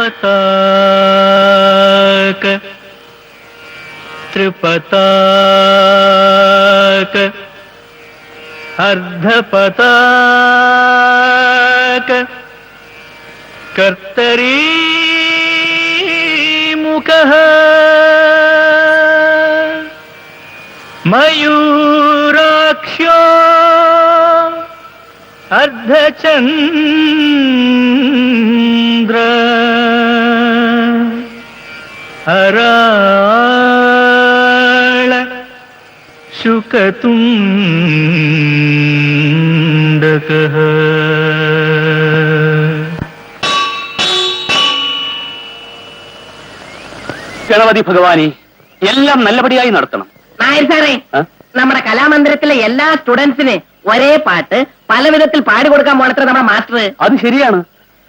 पताक त्रिपताक अर्धपताक कर्तरी मुखः मयूराक्ष्यो अर्धचन्द्र अराळ शुकतुण्डकः. ഗണപതി ഭഗവാനെ, എല്ലാം നല്ലപടിയായി നടത്തണം. നായർ സാറേ, നമ്മുടെ കലാമന്ദിരത്തിലെ എല്ലാ സ്റ്റുഡൻസിന് ഒരേ പാട്ട് പല വിധത്തിൽ പാടി കൊടുക്കാൻ പോണത്ര നമ്മുടെ മാസ്റ്റർ. അത് ശരിയാണ്.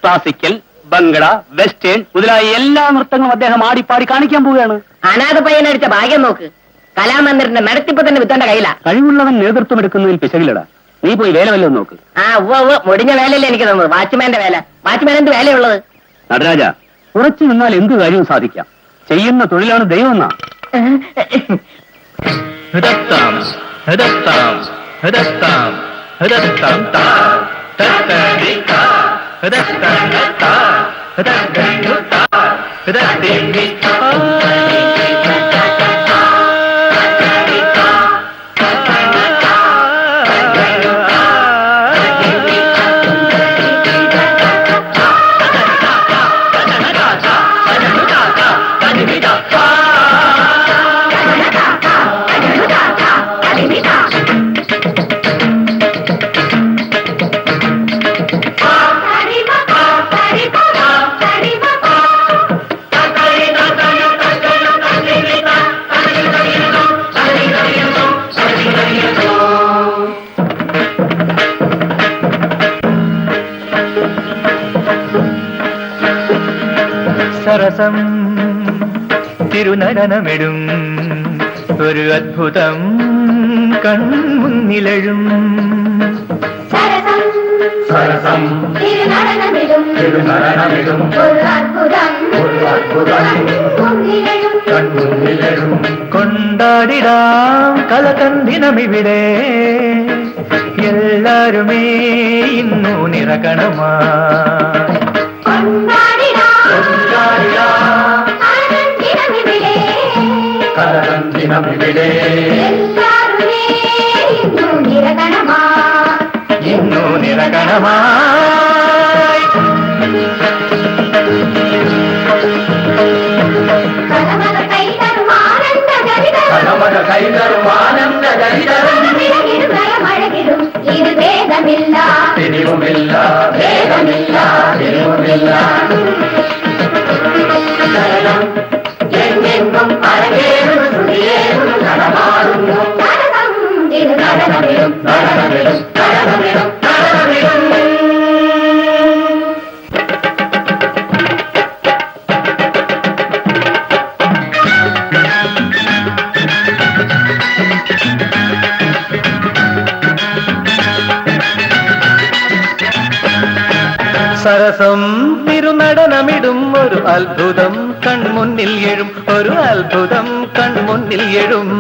ക്ലാസിക്കൽ, ബംഗള, വെസ്റ്റേൺ മുതലായ എല്ലാ നൃത്തങ്ങളും അദ്ദേഹം ആടിപ്പാടി കാണിക്കാൻ പോവുകയാണ്. അനാഥ പയ്യനടിച്ച ഭാഗ്യം നോക്ക്. കലാമന്ദിരത്തിന്റെ നടത്തിപ്പ് തന്നെ വിത്തന്റെ കയ്യിലാ. കഴിവുള്ളവൻ നേതൃത്വം എടുക്കുന്നതിൽ പിശകിലടാ. നീ പോയി വേല വല്ലതും നോക്ക്. ആ മുടിഞ്ഞ വേലയല്ലേ എനിക്ക് തന്നത്, വാച്ച്മാന്റെ വേല. വാച്ച്മാൻ എന്ത് വേലയുള്ളത്? നടരാജ, ഉറച്ചു നിന്നാൽ എന്ത് കാര്യവും സാധിക്കാം. ചെയ്യുന്ന തൊഴിലാണ് ദൈവം എന്നാ. ഹൃദത്താം ഹൃദത്താം ഹൃദത്താം ഹൃദത്താം താ തത്തരിതാ ഹൃദത്തനതാ ഹൃദത്തനുതാ ഹൃദത്തിനിതാ. സരസം തിരുനടനമിടും ഒരു അത്ഭുതം കൺമുന്നിലെഴും. സരസം തിരുനടനമിടും ഒരു അത്ഭുതം കൺമുന്നിലെഴും. കൊണ്ടാടിടാം കലകന്ദിനമിവിടെ എല്ലാരുമേ ഇന്നു നിറകണമാ. കലകന്ദിനമിവിടെ ഇന്നു നിറകണമായി. കലമക കൈതരും ആനന്ദ ഗരിതരും മഴകിടും ഇത് ഭേദമില്ല തിരിവുമില്ല ഭേദമില്ല തിരിവുമില്ല. എങ്ങെങ്ങും അരങ്ങേറും ശ്രുതിയേറും നടമാടുന്നു. ഇത് നടനമിടും നടനമിടും നടനമിടും നടനമിടും. സരസം തിരുനടനമിടും ഒരു അത്ഭുതം കൺമുന്നിൽ എഴും ഒരു അത്ഭുതം കൺമുന്നിൽ എഴും.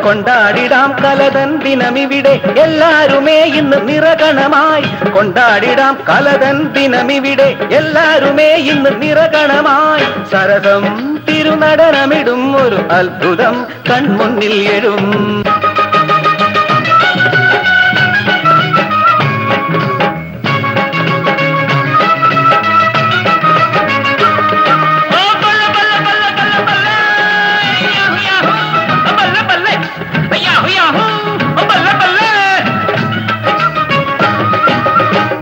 കൊണ്ടാടിടാം കലതൻ ദിനമിവിടെ എല്ലാരുമേ ഇന്ന് നിറകണമായി. കൊണ്ടാടിടാം കലതൻ ദിനമിവിടെ എല്ലാരുമേ ഇന്ന് നിറകണമായി. സരസം തിരുനടനമിടും ഒരു അത്ഭുതം കൺമുന്നിൽ എഴും.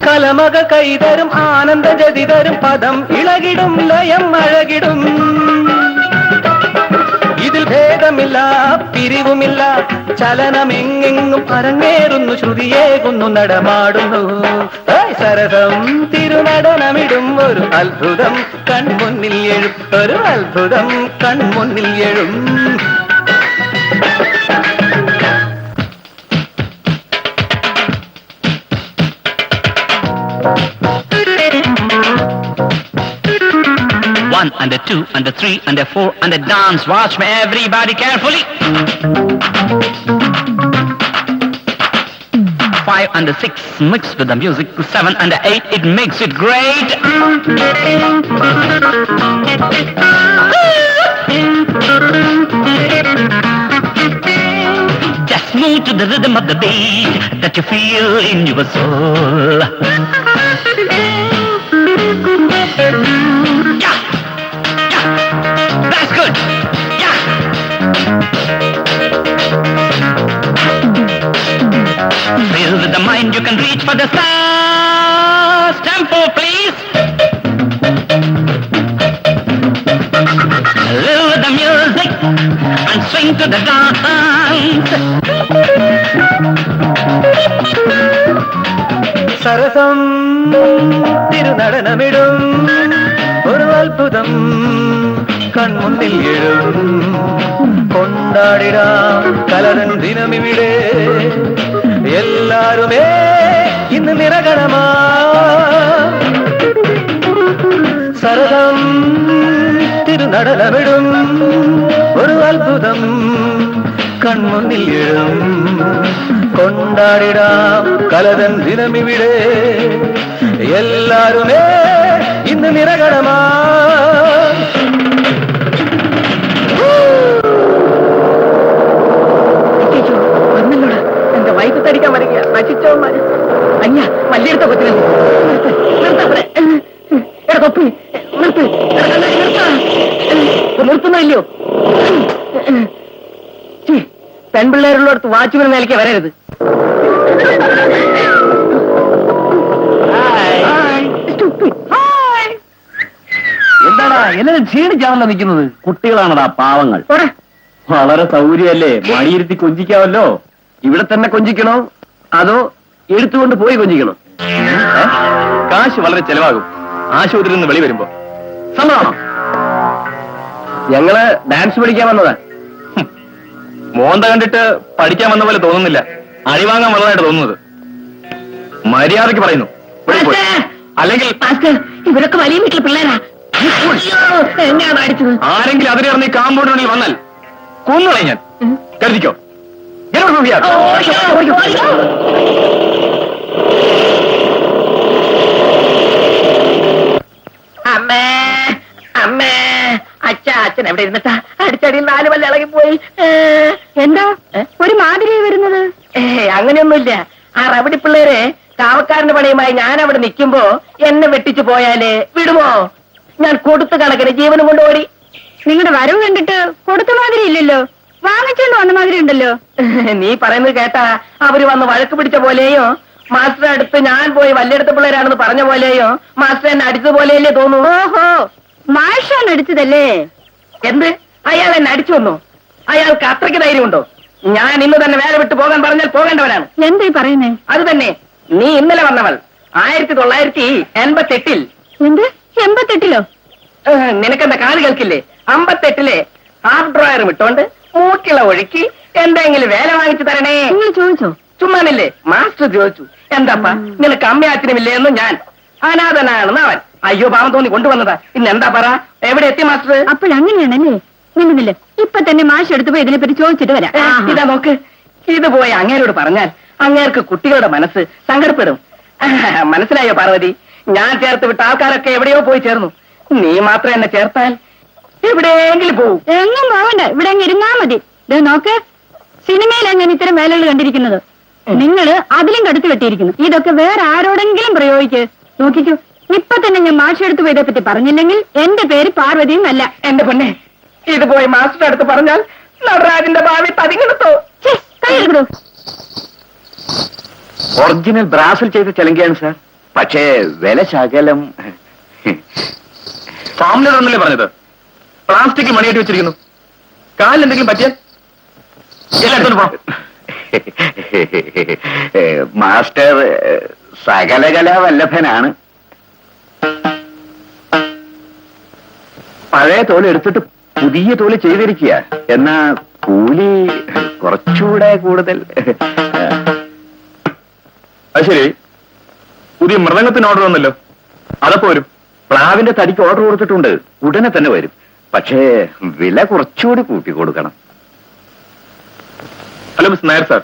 കലമക കൈതരും ആനന്ദ ജതിതരും പദം ഇളകിടും ലയം അഴകിടും. ഇതിൽ ഭേദമില്ല പിരിവുമില്ല ചലനമെങ്ങെങ്ങും അരങ്ങേറുന്നു ശ്രുതിയേകുന്നു നടമാടുന്നു. സരസം തിരുനടനമിടും ഒരു അത്ഭുതം കൺമുന്നിൽ എഴും ഒരു അത്ഭുതം കൺമുന്നിൽ എഴും. 1 and the 2 and the 3 and the 4 and the dance. Watch me, everybody, carefully. 5 and the 6 mix with the music. 7 and the 8, it makes it great. Just move to the rhythm of the beat that you feel in your soul. Yeah, yeah, that's good. Yeah. Feel with the mind you can reach for the stars. Tempo, please. Live with the music and swing to the dance. സരസം തിരുനടനമിടും ഒരു അത്ഭുതം കൺമുന്നിൽ എഴും കൊണ്ടാടിടാം കലരൻ ദിനമിവിടെ എല്ലാരുമേ ഇന്ന് നിറകണമാ സരസം തിരുനടനമിടും ഒരു അത്ഭുതം കൺമുന്നിൽ എഴും കൊണ്ടാടിടാം കലരൻ ദിനമിവിടെ എല്ലാരുമേ ഇന്ന് നിറകണമാ വന്നല്ലോടാ എന്റെ വൈകി തടിക്കാൻ വരിക നശിച്ചവന്മാര് അയ്യ വല്യെടുത്ത കൊച്ചിനെ തൊപ്പി നിർത്തുന്നില്ലയോ പെൺപിള്ളേരുള്ളടത്ത് വാച്ചുവിന് മേലേക്ക് വരരുത് എന്താടാ എല്ലാരും ക്ഷീണിച്ചാണല്ലോ നിൽക്കുന്നത്? കുട്ടികളാണടാ പാവങ്ങൾ. വളരെ സൗകര്യമല്ലേ, മണിയിരുത്തി കൊഞ്ചിക്കാവല്ലോ. ഇവിടെ തന്നെ കൊഞ്ചിക്കണോ അതോ എടുത്തുകൊണ്ട് പോയി കൊഞ്ചിക്കണോ? കാശ് വളരെ ചെലവാകും ആശുപത്രിയിൽ നിന്ന് വെളി വരുമ്പോ. സമ്മതമാണോ? ഞങ്ങള് ഡാൻസ് പഠിക്കാൻ വന്നതാ. മോന്ത കണ്ടിട്ട് പഠിക്കാൻ വന്ന പോലെ തോന്നുന്നില്ല, അഴിവാങ്ങാൻ വന്നതായിട്ട് തോന്നുന്നത്. മര്യാദയ്ക്ക് പറയുന്നു, വെളിയിൽ പോയി. അല്ലെങ്കിൽ ഇവരൊക്കെ വലിയ വീട്ടിലെ പിള്ളേരാ. എന്നെയാണ് അടിച്ചത്. ആരെങ്കിലും അതിനെ ഈ കാമ്പൗണ്ടിനുള്ളിൽ വന്നാൽ കൊന്നുകളെ ഞാൻ. കരുതിക്കോ. അമ്മേ അമ്മേ അച്ഛൻ എവിടെ ഇരുന്നിട്ടാ അടിച്ചടിയിൽ 4 വല്ല ഇളകിപ്പോയി. എന്താ ഒരു മാതിരി വരുന്നത്? അങ്ങനെയൊന്നുമില്ല. ആ റബടി പിള്ളേരെ കാവക്കാരന്റെ പണിയുമായി ഞാൻ അവിടെ നിൽക്കുമ്പോ എന്നെ വെട്ടിച്ചു പോയാല് വിടുമോ? ഞാൻ കൊടുത്ത കണക്കിന് ജീവനും കൊണ്ട് ഓടി. നിങ്ങളുടെ വരവ് കണ്ടിട്ട് കൊടുത്ത മാതിരി ഇല്ലല്ലോ, വാങ്ങിച്ചോണ്ട് വന്ന മാതിരി ഉണ്ടല്ലോ. നീ പറയുന്നത് കേട്ടാ അവര് വന്ന് വഴക്ക് പിടിച്ച പോലെയോ മാസ്റ്റർ അടുത്ത് ഞാൻ പോയി വല്യെടുത്ത പിള്ളേരാണെന്ന് പറഞ്ഞ പോലെയോ മാസ്റ്റർ എന്നെ അടിച്ച പോലെയല്ലേ തോന്നൂ? ഓഹോ, മാഷാണ് അടിച്ചതല്ലേ? എന്ത്? അയാൾ എന്നെ അടിച്ചു വന്നു? അയാൾക്ക് അത്രയ്ക്ക് ധൈര്യമുണ്ടോ? ഞാൻ ഇന്ന് തന്നെ വേല വിട്ട് പോകാൻ പറഞ്ഞാൽ പോകേണ്ടവനാണ്. എന്തായി പറയുന്നേ? അത് തന്നെ, നീ ഇന്നലെ വന്നവൾ 1988 എന്ത് 88ലോ? നിനക്കെന്താ കാല് കേൾക്കില്ലേ? 58 ഹാഫ് ഡ്രോയറും ഇട്ടോണ്ട് മൂക്കിള ഒഴുക്കി എന്തെങ്കിലും വേല വാങ്ങിച്ചു തരണേ. നിങ്ങൾ ചോദിച്ചോ? ചുമ്മാനില്ലേ, മാസ്റ്റർ ചോദിച്ചു. എന്താപ്പാ നിനക്ക് അമ്മയാച്ചനുമില്ലേ എന്ന്. ഞാൻ അനാഥനാണെന്ന് അവൻ. അയ്യോ പാവം തോന്നി കൊണ്ടുവന്നതാ. ഇന്ന് എന്താ പറ, എവിടെ എത്തി മാസ്റ്റർ? അപ്പോഴങ്ങനെയാണല്ലേ? നിന്നില്ല, ഇപ്പൊ തന്നെ മാഷ് എടുത്തു പോയി ഇതിനെപ്പറ്റി ചോദിച്ചിട്ട് വരാം. ഇതാ നോക്ക്, ഇത് പോയി അങ്ങേരോട് പറഞ്ഞാൽ അങ്ങേർക്ക് കുട്ടികളുടെ മനസ്സ് സങ്കടപ്പെടും. മനസ്സിലായോ പാർവതി? ഞാൻ ചേർത്ത് വിട്ട ആൾക്കാരൊക്കെ എവിടെയോ പോയി ചേർന്നു. നീ മാത്രം എന്നെ ചേർത്താൽ എവിടെയെങ്കിലും പോവും. എങ്ങും പോവണ്ട, ഇവിടെ അങ്ങ് ഇരുന്നാ മതി. നോക്ക്, സിനിമയിലാണ് ഞാൻ ഇത്തരം വേലകൾ കണ്ടിരിക്കുന്നത്. നിങ്ങള് അതിലും കടുത്ത് വെട്ടിയിരിക്കുന്നു. ഇതൊക്കെ വേറെ ആരോടെങ്കിലും പ്രയോഗിക്ക്. നോക്കിക്കോ, ഇപ്പൊ തന്നെ ഞാൻ മാഷ് എടുത്തു പോയതെ പറ്റി പറഞ്ഞില്ലെങ്കിൽ എന്റെ പേര് പാർവതി എന്നല്ല. എന്റെ പൊന്നെ, ഇത് പോയി മാസ്റ്റർ അടുത്ത് പറഞ്ഞാൽ നടരാജന്റെ ഭാവി പതിങ്ങെടുത്തോ? കൈയെടുക്കണോ? ഒറിജിനൽ ബ്രാസിൽ ചെയ്ത് ചെലങ്കിയാണ് സാർ, പക്ഷേ വില ശകലം. ഫാമിലി തന്നല്ലേ പറഞ്ഞത്? പ്ലാസ്റ്റിക് മണിയായിട്ട് വെച്ചിരിക്കുന്നു. കാലിൽ എന്തെങ്കിലും പറ്റിയാൽ മാസ്റ്റർ സകലകലാ വല്ലഭനാണ്. പഴയ തോല് എടുത്തിട്ട് പുതിയ തോല് ചെയ്തിരിക്കുക. എന്നാ കൂലി കുറച്ചുകൂടെ കൂടുതൽ. അത് ശരി, പുതിയ മൃദംഗത്തിന് ഓർഡർ വന്നല്ലോ, അതപ്പോ വരും. പ്ലാവിന്റെ തടിക്ക് ഓർഡർ കൊടുത്തിട്ടുണ്ട്, ഉടനെ തന്നെ വരും. പക്ഷേ വില കുറച്ചുകൂടി കൂട്ടി കൊടുക്കണം. Hello mister Nair sir,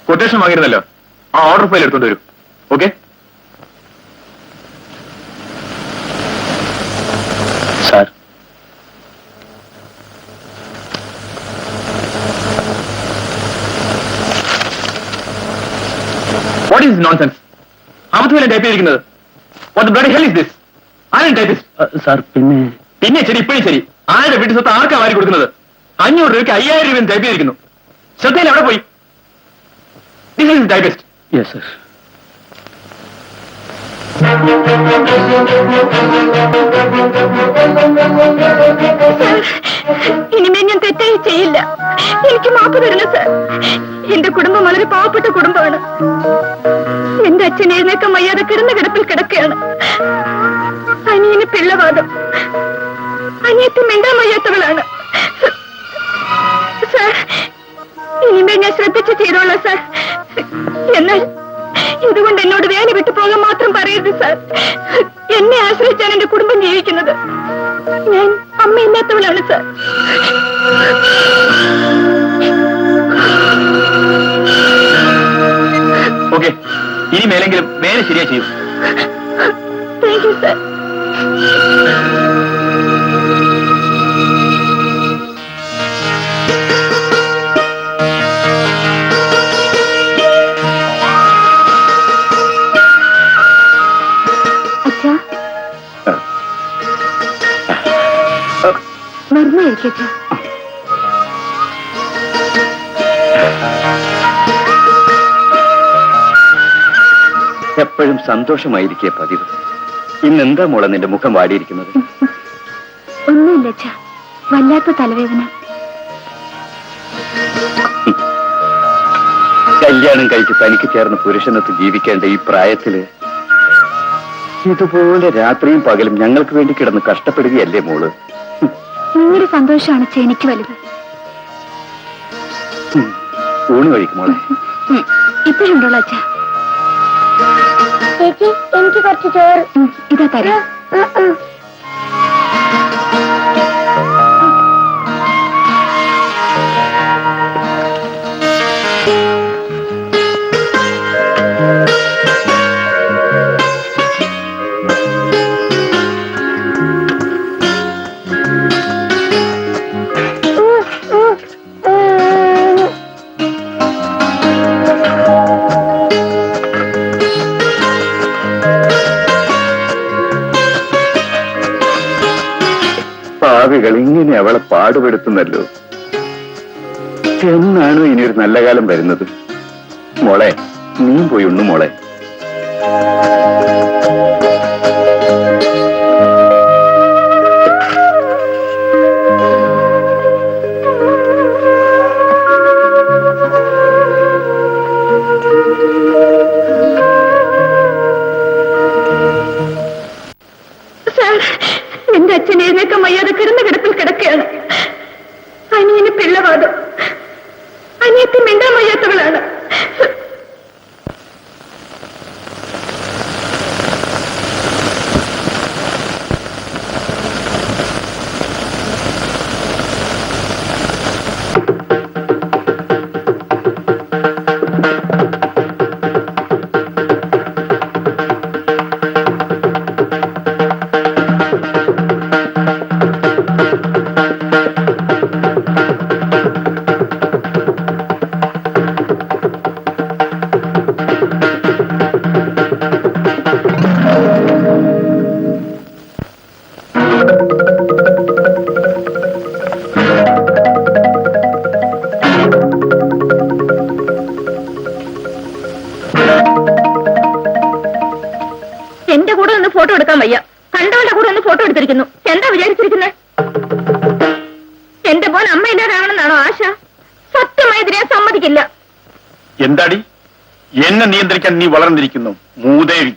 quotation വാങ്ങിയിരുന്നല്ലോ, ആ ഓർഡർ ഫയൽ എടുത്തോണ്ട് വരൂ. Okay sir, what is nonsense? ആമത്ത് വില ടൈപ്പ് ചെയ്തിരിക്കുന്നത്. What the bloody hell is this? ആരും ടൈപ്പിസ്റ്റ്? സാർ പിന്നെ ശരി, ഇപ്പോഴും ശരി. ആരുടെ വീട്ടു സ്വത്ത് ആർക്കാ വാരി കൊടുക്കുന്നത്? 500 രൂപയ്ക്ക് 5000 രൂപ ടൈപ്പ് ചെയ്തിരിക്കുന്നു. ശ്രദ്ധയിൽ എവിടെ പോയി? This is typist. Yes sir. ഇനിമേൽ ഞാൻ തെറ്റായി ചെയ്യില്ല. എനിക്ക് മാപ്പ് തരണം സാർ. എന്റെ കുടുംബം വളരെ പാവപ്പെട്ട കുടുംബമാണ്. എന്റെ അച്ഛൻ എഴുന്നേക്കാൻ വയ്യാതെ കിടന്ന കിടപ്പിൽ കിടക്കുകയാണ്. അനിയന് പിള്ളവാദം, അനിയത്തി മിണ്ടാൻ വയ്യാത്തവളാണ്. സാർ, ഇനിമേൽ ഞാൻ ശ്രദ്ധിച്ച് ചെയ്തോളാം സാർ. എന്നാൽ ഇതുകൊണ്ട് എന്നോട് വേല വിട്ടു പോകാൻ മാത്രം പറയരുത് സാർ. എന്നെ ആശ്രയിച്ചാണ് എന്റെ കുടുംബം ജീവിക്കുന്നത്. ഞാൻ അമ്മയില്ലാത്തവളാണ് സാർ. ഓക്കെ, ഇനി മേലെങ്കിലും വേല ശരിയാ ചെയ്യും. Thank you sir. മരുന്ന് കഴിക്കട്ടെ? എപ്പോഴും സന്തോഷമായിരിക്കേ പതിവ്. ഇന്നെന്താ മോളെ നിന്റെ മുഖം വാടിയിരിക്കുന്നത്? ഒന്നുമില്ല അച്ഛാ, വല്ലാത്ത തലവേദന. കല്യാണം കഴിച്ച് തനിക്ക് ചേർന്ന് പുരുഷനത്ത് ജീവിക്കേണ്ട ഈ പ്രായത്തില് ഇതുപോലെ രാത്രിയും പകലും ഞങ്ങൾക്ക് വേണ്ടി കിടന്ന് കഷ്ടപ്പെടുകയല്ലേ മോള്? നിങ്ങളുടെ സന്തോഷമാണ് അച്ഛാ എനിക്ക് വലുത്. ഊണ് കഴിക്കും മോളെ. ഇപ്പോഴുണ്ടോളൂ അച്ഛാ. ചേച്ചി, എനിക്ക് കുറച്ച് ചോറ്. ഇതാ തരാം. ഭാവികൾ ഇങ്ങനെ അവളെ പാടുപെടുത്തുന്നല്ലോ. എന്നാണോ ഇനിയൊരു നല്ല കാലം വരുന്നത്? മോളെ, നീ പോയി ഉണ്ണു മോളെ. എന്റെ അച്ഛൻ എഴുന്നേക്കാൻ വയ്യാതെ കിടന്ന കിടപ്പിൽ കിടക്കുകയാണ്. അനിയന് പിള്ളവാദം, അനിയത്തി മിണ്ടാൻ വയ്യാത്തവളാണ്. എന്റെ കൂടെ ഒന്ന് ഫോട്ടോ എടുക്കാൻ വയ്യ, കണ്ടവന്റെ കൂടെ ഒന്ന് ഫോട്ടോ എടുത്തിരിക്കുന്നു. എന്താ വിചാരിച്ചിരിക്കുന്നത്? എന്റെ മോൻ അമ്മയില്ലാതാകണമെന്നാണോ ആശ? സത്യമായത് ഞാൻ സമ്മതിക്കില്ല. എന്താടി, എന്നെ നിയന്ത്രിക്കാൻ നീ വളർന്നിരിക്കുന്നു മൂദേവി.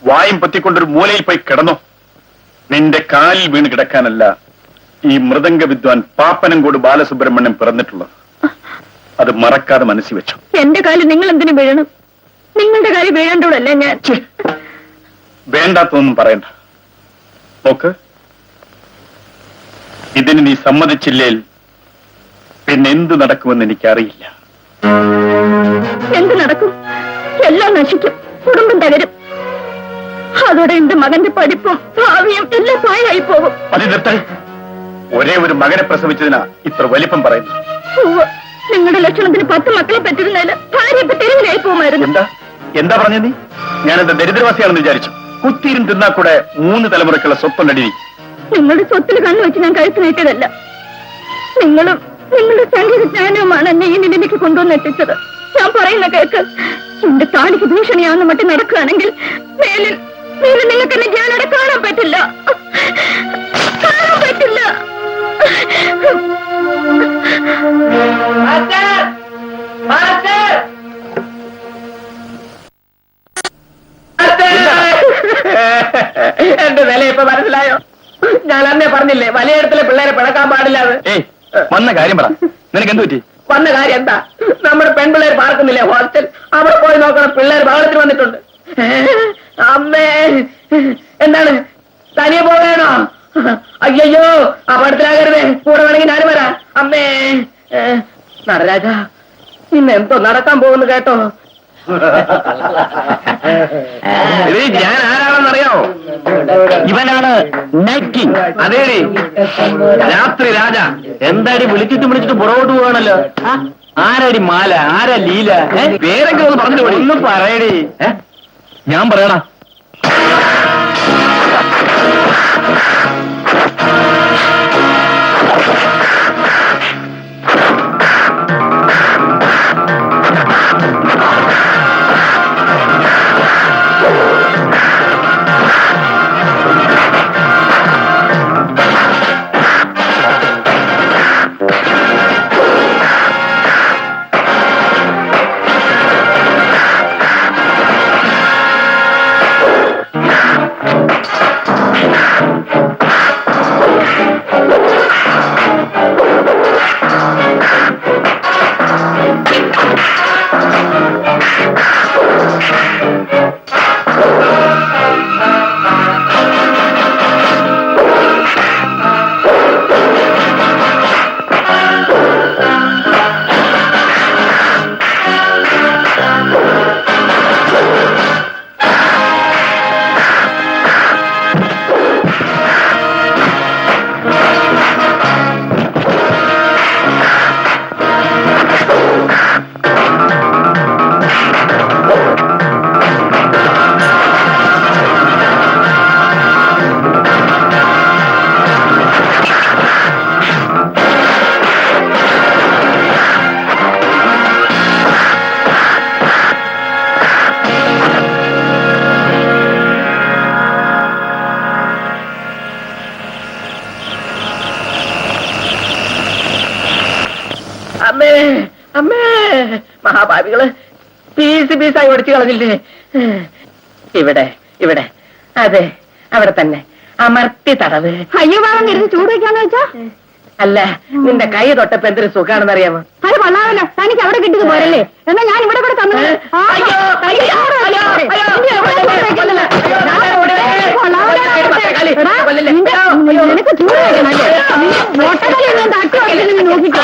വായും പൊത്തിക്കൊണ്ടൊരു മൂലയിൽ പോയി കിടന്നോ. നിന്റെ കാലിൽ വീണ് കിടക്കാനല്ല ഈ മൃദംഗ വിദ്വാൻ പാപ്പനംകോട് ബാലസുബ്രഹ്മണ്യം പിറന്നിട്ടുള്ളത്. അത് മറക്കാതെ മനസ്സിൽ വെച്ചു. എന്റെ കാലിൽ നിങ്ങൾ എന്തിനു വീഴണം? നിങ്ങളുടെ കാലിൽ വീഴേണ്ടോടല്ല ഞാൻ. വേണ്ടാത്തൊന്നും പറയണ്ട. നോക്ക്, ഇതിന് നീ സമ്മതിച്ചില്ലേൽ പിന്നെ എന്ത് നടക്കുമെന്ന് എനിക്കറിയില്ല. എന്ത് നടക്കും? എല്ലാം നശിക്കും, കുടുംബം തകരും. അതോടെ എന്റെ മകന്റെ പഠിപ്പും ഭാവിയും എല്ലാം പാഴായി പോകും. അത് നിർത്തൽ. ഒരേ ഒരു മകനെ പ്രസവിച്ചതിനാ ഇത്ര വലിപ്പം പറയുന്നു. നിങ്ങളുടെ ലക്ഷണത്തിന് 10 മക്കളെ പറ്റിരുന്നാല് ഭാര്യ ഇപ്പൊ തെരുവിലായി പോകുമായിരുന്നു. എന്താ പറഞ്ഞ നീ? ഞാനെന്താ ദരിദ്രവാസിയാണെന്ന് വിചാരിച്ചു? കുത്തിരും തിന്നാ കൂടെ 3 തലമുറക്കുള്ള സ്വത്തുണ്ടടി. നിങ്ങളുടെ സ്വത്തിൽ കണ്ണു വെച്ച് ഞാൻ കഴുത്ത് നീട്ടിയതല്ല. നിങ്ങളുടെ സംഗീത ജ്ഞാനവുമാണ് എന്നെ ഈ നിലയിലേക്ക് കൊണ്ടുവന്നെത്തിച്ചത്. ഞാൻ പറയുന്ന കേൾക്ക്. എന്റെ താടിക്ക് ഭീഷണിയാവുന്ന മറ്റും നടക്കുകയാണെങ്കിൽ മേലിൽ നിങ്ങൾക്ക് എന്നെ ഞാനവിടെ കാണാൻ പറ്റില്ല. എന്റെ വില ഇപ്പൊ മനസ്സിലായോ? ഞാൻ അന്നേ പറഞ്ഞില്ലേ വലയിടത്തിലെ പിള്ളേരെ പിളക്കാൻ പാടില്ലാതെ. വന്ന കാര്യം പറ, നിനക്ക് എന്ത് പറ്റി? വന്ന കാര്യം എന്താ? നമ്മുടെ പെൺപിള്ളേർ പാർക്കുന്നില്ലേ ഹോസ്റ്റൽ, അവിടെ പോയി നോക്കണം. പിള്ളേർ ബഹളത്തിന് വന്നിട്ടുണ്ട്. അമ്മേ, എന്താണ് തനിയെ പോവേണോ? അയ്യോ, അപകടത്തിലാകരുതേ. കൂടെ വേണമെങ്കിൽ ഞാൻ വരാം. അമ്മേ, നടരാജ, ഇന്ന് എന്തോ നടക്കാൻ പോകുന്നു കേട്ടോ. ഞാൻ ആരാണെന്നറിയാമോ? ഇവനാണ് നൈറ്റ് കിങ്. അതേടി, രാത്രി രാജ. എന്താടി വിളിച്ചിട്ട് പുറകോട്ട് പോവാണല്ലോ? ആരാടി മാല, ആരാ ലീല? പേരെങ്കിലും ഒന്ന് പറഞ്ഞിട്ട് ഒന്നും പറയടി. ഞാൻ പറയണ മഹാഭാവികള് പീസായി ഒടിച്ചു കളഞ്ഞില്ലേ? ഇവിടെ അതെ, അവിടെ തന്നെ അമർത്തി തടവ്. അയ്യോ വേണം ഇരുന്ന് ചൂട് വയ്ക്കാന്ന് വെച്ചാ? അല്ല, നിന്റെ കൈ തൊട്ടപ്പോ എന്തൊരു സുഖാണെന്ന് അറിയാമോ? അത് കൊള്ളാമല്ലോ. തനിക്ക് അവിടെ കിട്ടിയത് പോരല്ലേ? എന്നാ ഞാൻ ഇവിടെ കൂടെ തന്നു. നിനക്ക് ചൂട് വയ്ക്കണല്ലേ? മൊട്ടകളി ഞാൻ തട്ടി വയ്ക്കുന്നത് നോക്കിക്കോ.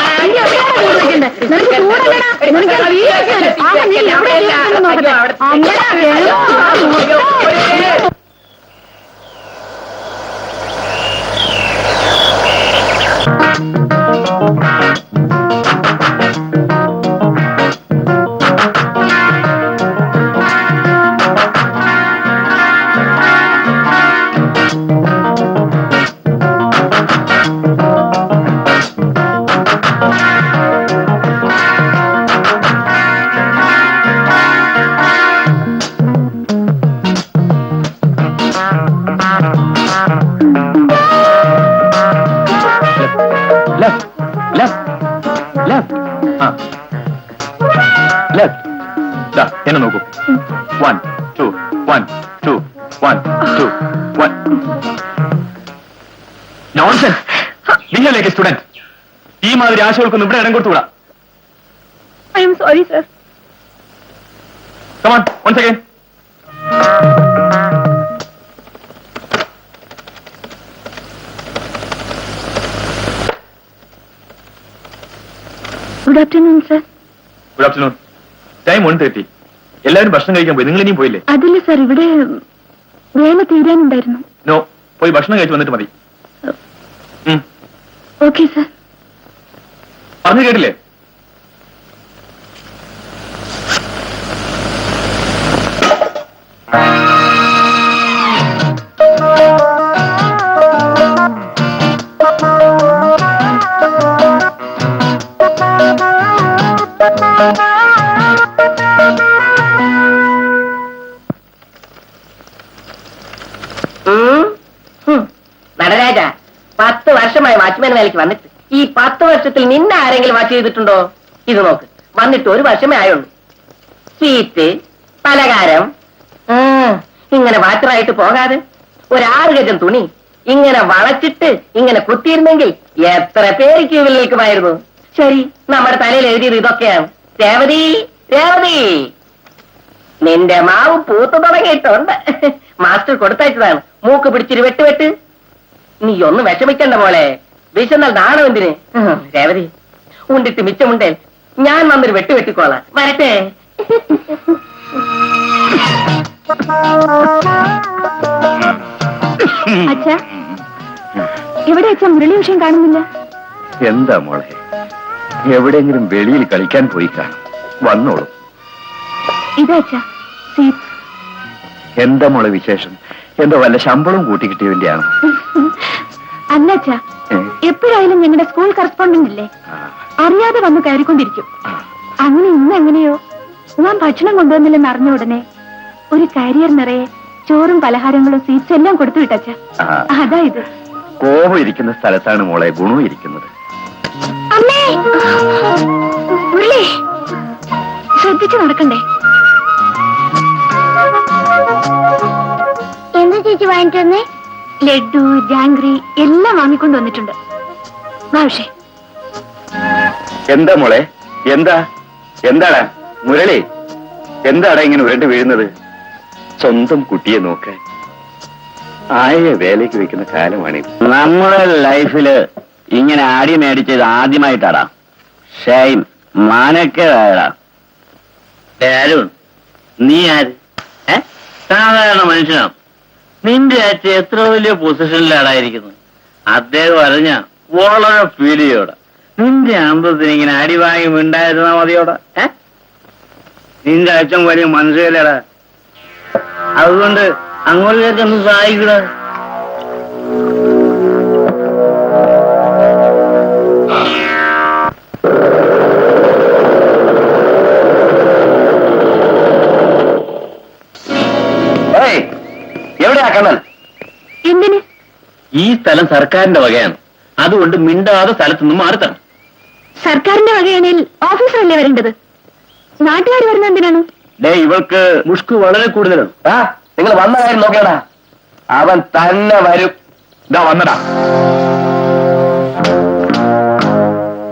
നിനക്ക് ചൂടല്ലടാ. നിനക്ക് എന്നെ നോക്കൂ. 1 2 1 2 1 2 1. നോൺസെൻസ്. നിങ്ങളേക്ക് സ്റ്റുഡന്റ് ഈ മാതിരി ആശകൾക്കൊന്നും ഇവിടെ ഇടം കൊടുത്തുകൂടാ. I am sorry sir. Come on, once again. Good afternoon sir. Good afternoon. Time 1:30. എല്ലാവരും ഭക്ഷണം കഴിക്കാൻ പോയി. നിങ്ങൾ ഇനിയും പോയില്ലേ? അതില്ല സർ, ഇവിടെ വേല തീരാനുണ്ടായിരുന്നു. നോ, പോയി ഭക്ഷണം കഴിച്ച് വന്നിട്ട് മതി. Okay sir. പറഞ്ഞു കേട്ടില്ലേ? നടരാജ, 10 വർഷമായി വാച്ച്മാൻ വേലയ്ക്ക് വന്നിട്ട് ഈ 10 വർഷത്തിൽ നിന്നെ ആരെങ്കിലും വാച്ച് ചെയ്തിട്ടുണ്ടോ? ഇത് നോക്ക്, വന്നിട്ട് 1 വർഷമേ ആയുള്ളൂ. സ്വീറ്റ്, പലഹാരം, ഇങ്ങനെ വാച്ചറായിട്ട് പോകാതെ 6 ഗജം തുണി ഇങ്ങനെ വളച്ചിട്ട് ഇങ്ങനെ കുത്തിയിരുന്നെങ്കിൽ എത്ര പേര് ക്യൂവിൽ നിൽക്കുമായിരുന്നു. ശരി, നമ്മുടെ തലയിൽ എഴുതിയത് ഇതൊക്കെയാണ്. രേവതി, രേവതി, നിന്റെ മാവ് പൂത്തു തുടങ്ങിയിട്ടുണ്ട്. മാസ്റ്റർ കൊടുത്തയച്ചതാണ്. മൂക്ക് പിടിച്ചിരി വെട്ട്. നീ ഒന്നും വിഷമിക്കണ്ട മോളെ, വിശന്നാൽ നാണം എന്തിന്? രേവതി, ഉണ്ടിട്ട് മിച്ചമുണ്ടേ ഞാൻ വന്നൊരു വെട്ടിക്കോളാം. വരട്ടെ. അച്ഛാ, ഇവിടെ അച്ഛാ മുരളി വിഷയം കാണുന്നില്ല. എന്താ മോളെ, എവിടെയെങ്കിലും വെളിയിൽ കളിക്കാൻ പോയി കാണും. വന്നോളൂ. ഇതാ അച്ഛാ സീറ്റ്. എന്താ മോളെ വിശേഷം? എന്തോ വല്ല ശമ്പളവും കൂട്ടി കിട്ടിയതിന്റെ ആണ്? അല്ല അച്ഛാ, എപ്പോഴായാലും ഞങ്ങളുടെ സ്കൂൾ കറസ്പോണ്ടന്റ് ഇല്ലേ, അറിയാതെ വന്ന് കയറിക്കൊണ്ടിരിക്കും. അങ്ങനെ ഇന്ന് എങ്ങനെയോ ഞാൻ ഭക്ഷണം കൊണ്ടുവന്നില്ലെന്ന് അറിഞ്ഞ ഉടനെ ഒരു കരിയർ നിറയെ ചോറും പലഹാരങ്ങളും സ്വീറ്റ്സ് എല്ലാം കൊടുത്തു വിട്ടച്ച. അതായത് കോപം ഇരിക്കുന്ന സ്ഥലത്താണ് മോളെ ഗുണം ഇരിക്കുന്നത്. അമ്മേ, മുരളി, ശ്രദ്ധിച്ചു നടക്കണ്ടേ? എന്താ ചേച്ചി വാങ്ങിട്ടേ? ലഡു, ജാംഗ്രി എല്ലാം വാങ്ങിക്കൊണ്ട് വന്നിട്ടുണ്ട്. ഭാഷേ, എന്താ മോളെ, എന്താടാ മുരളി, എന്താടാ ഇങ്ങനെ ഉരുണ്ട് വീഴുന്നത്? സ്വന്തം കുട്ടിയെ നോക്കാൻ ആയ വേലയ്ക്ക് വെക്കുന്ന കാലമാണിത്. നമ്മുടെ ലൈഫില് ഇങ്ങനെ ആടി മേടിച്ചത് ആദ്യമായിട്ടാടാ. ഷൈം, മാനക്കേടായടാ. അരുൺ, നീ ആര്? സാധാരണ മനുഷ്യനാണ്. നിന്റെ അച്ഛൻ എത്ര വലിയ പൊസിഷനിലാടായിരിക്കുന്നത്. അദ്ദേഹം അറിഞ്ഞ വളരെ ഫീൽ ചെയ്യോടാ. നിന്റെ അന്തത്തിന് ഇങ്ങനെ അടി വാങ്ങി മിണ്ടായിരുന്നാ മതിയോടാ. നിന്റെ അച്ഛൻ വലിയ മനസ്സിലാടാ. അതുകൊണ്ട് അങ്ങോട്ടേക്ക് ഒന്ന് സഹായിക്കടാ. എവിടെയാ കണ്ണൻ? എന്തിന്? ഈ സ്ഥലം സർക്കാരിന്റെ വകയാണ്. അതുകൊണ്ട് മിണ്ടാതെ സ്ഥലത്തുനിന്ന് മാറിത്തരണം. സർക്കാരിന്റെ വകയാണെങ്കിൽ ഓഫീസറല്ലേ വരേണ്ടത്? നാട്ടുകാർ വരുന്ന എന്തിനാണ്? ഇവൾക്ക് മുഷ്ക് വളരെ കൂടുതലാണ്. നിങ്ങൾ വന്ന കാര്യം നോക്കേടാ, അവൻ തന്നെ വരും. ഇതാ വന്നടാ.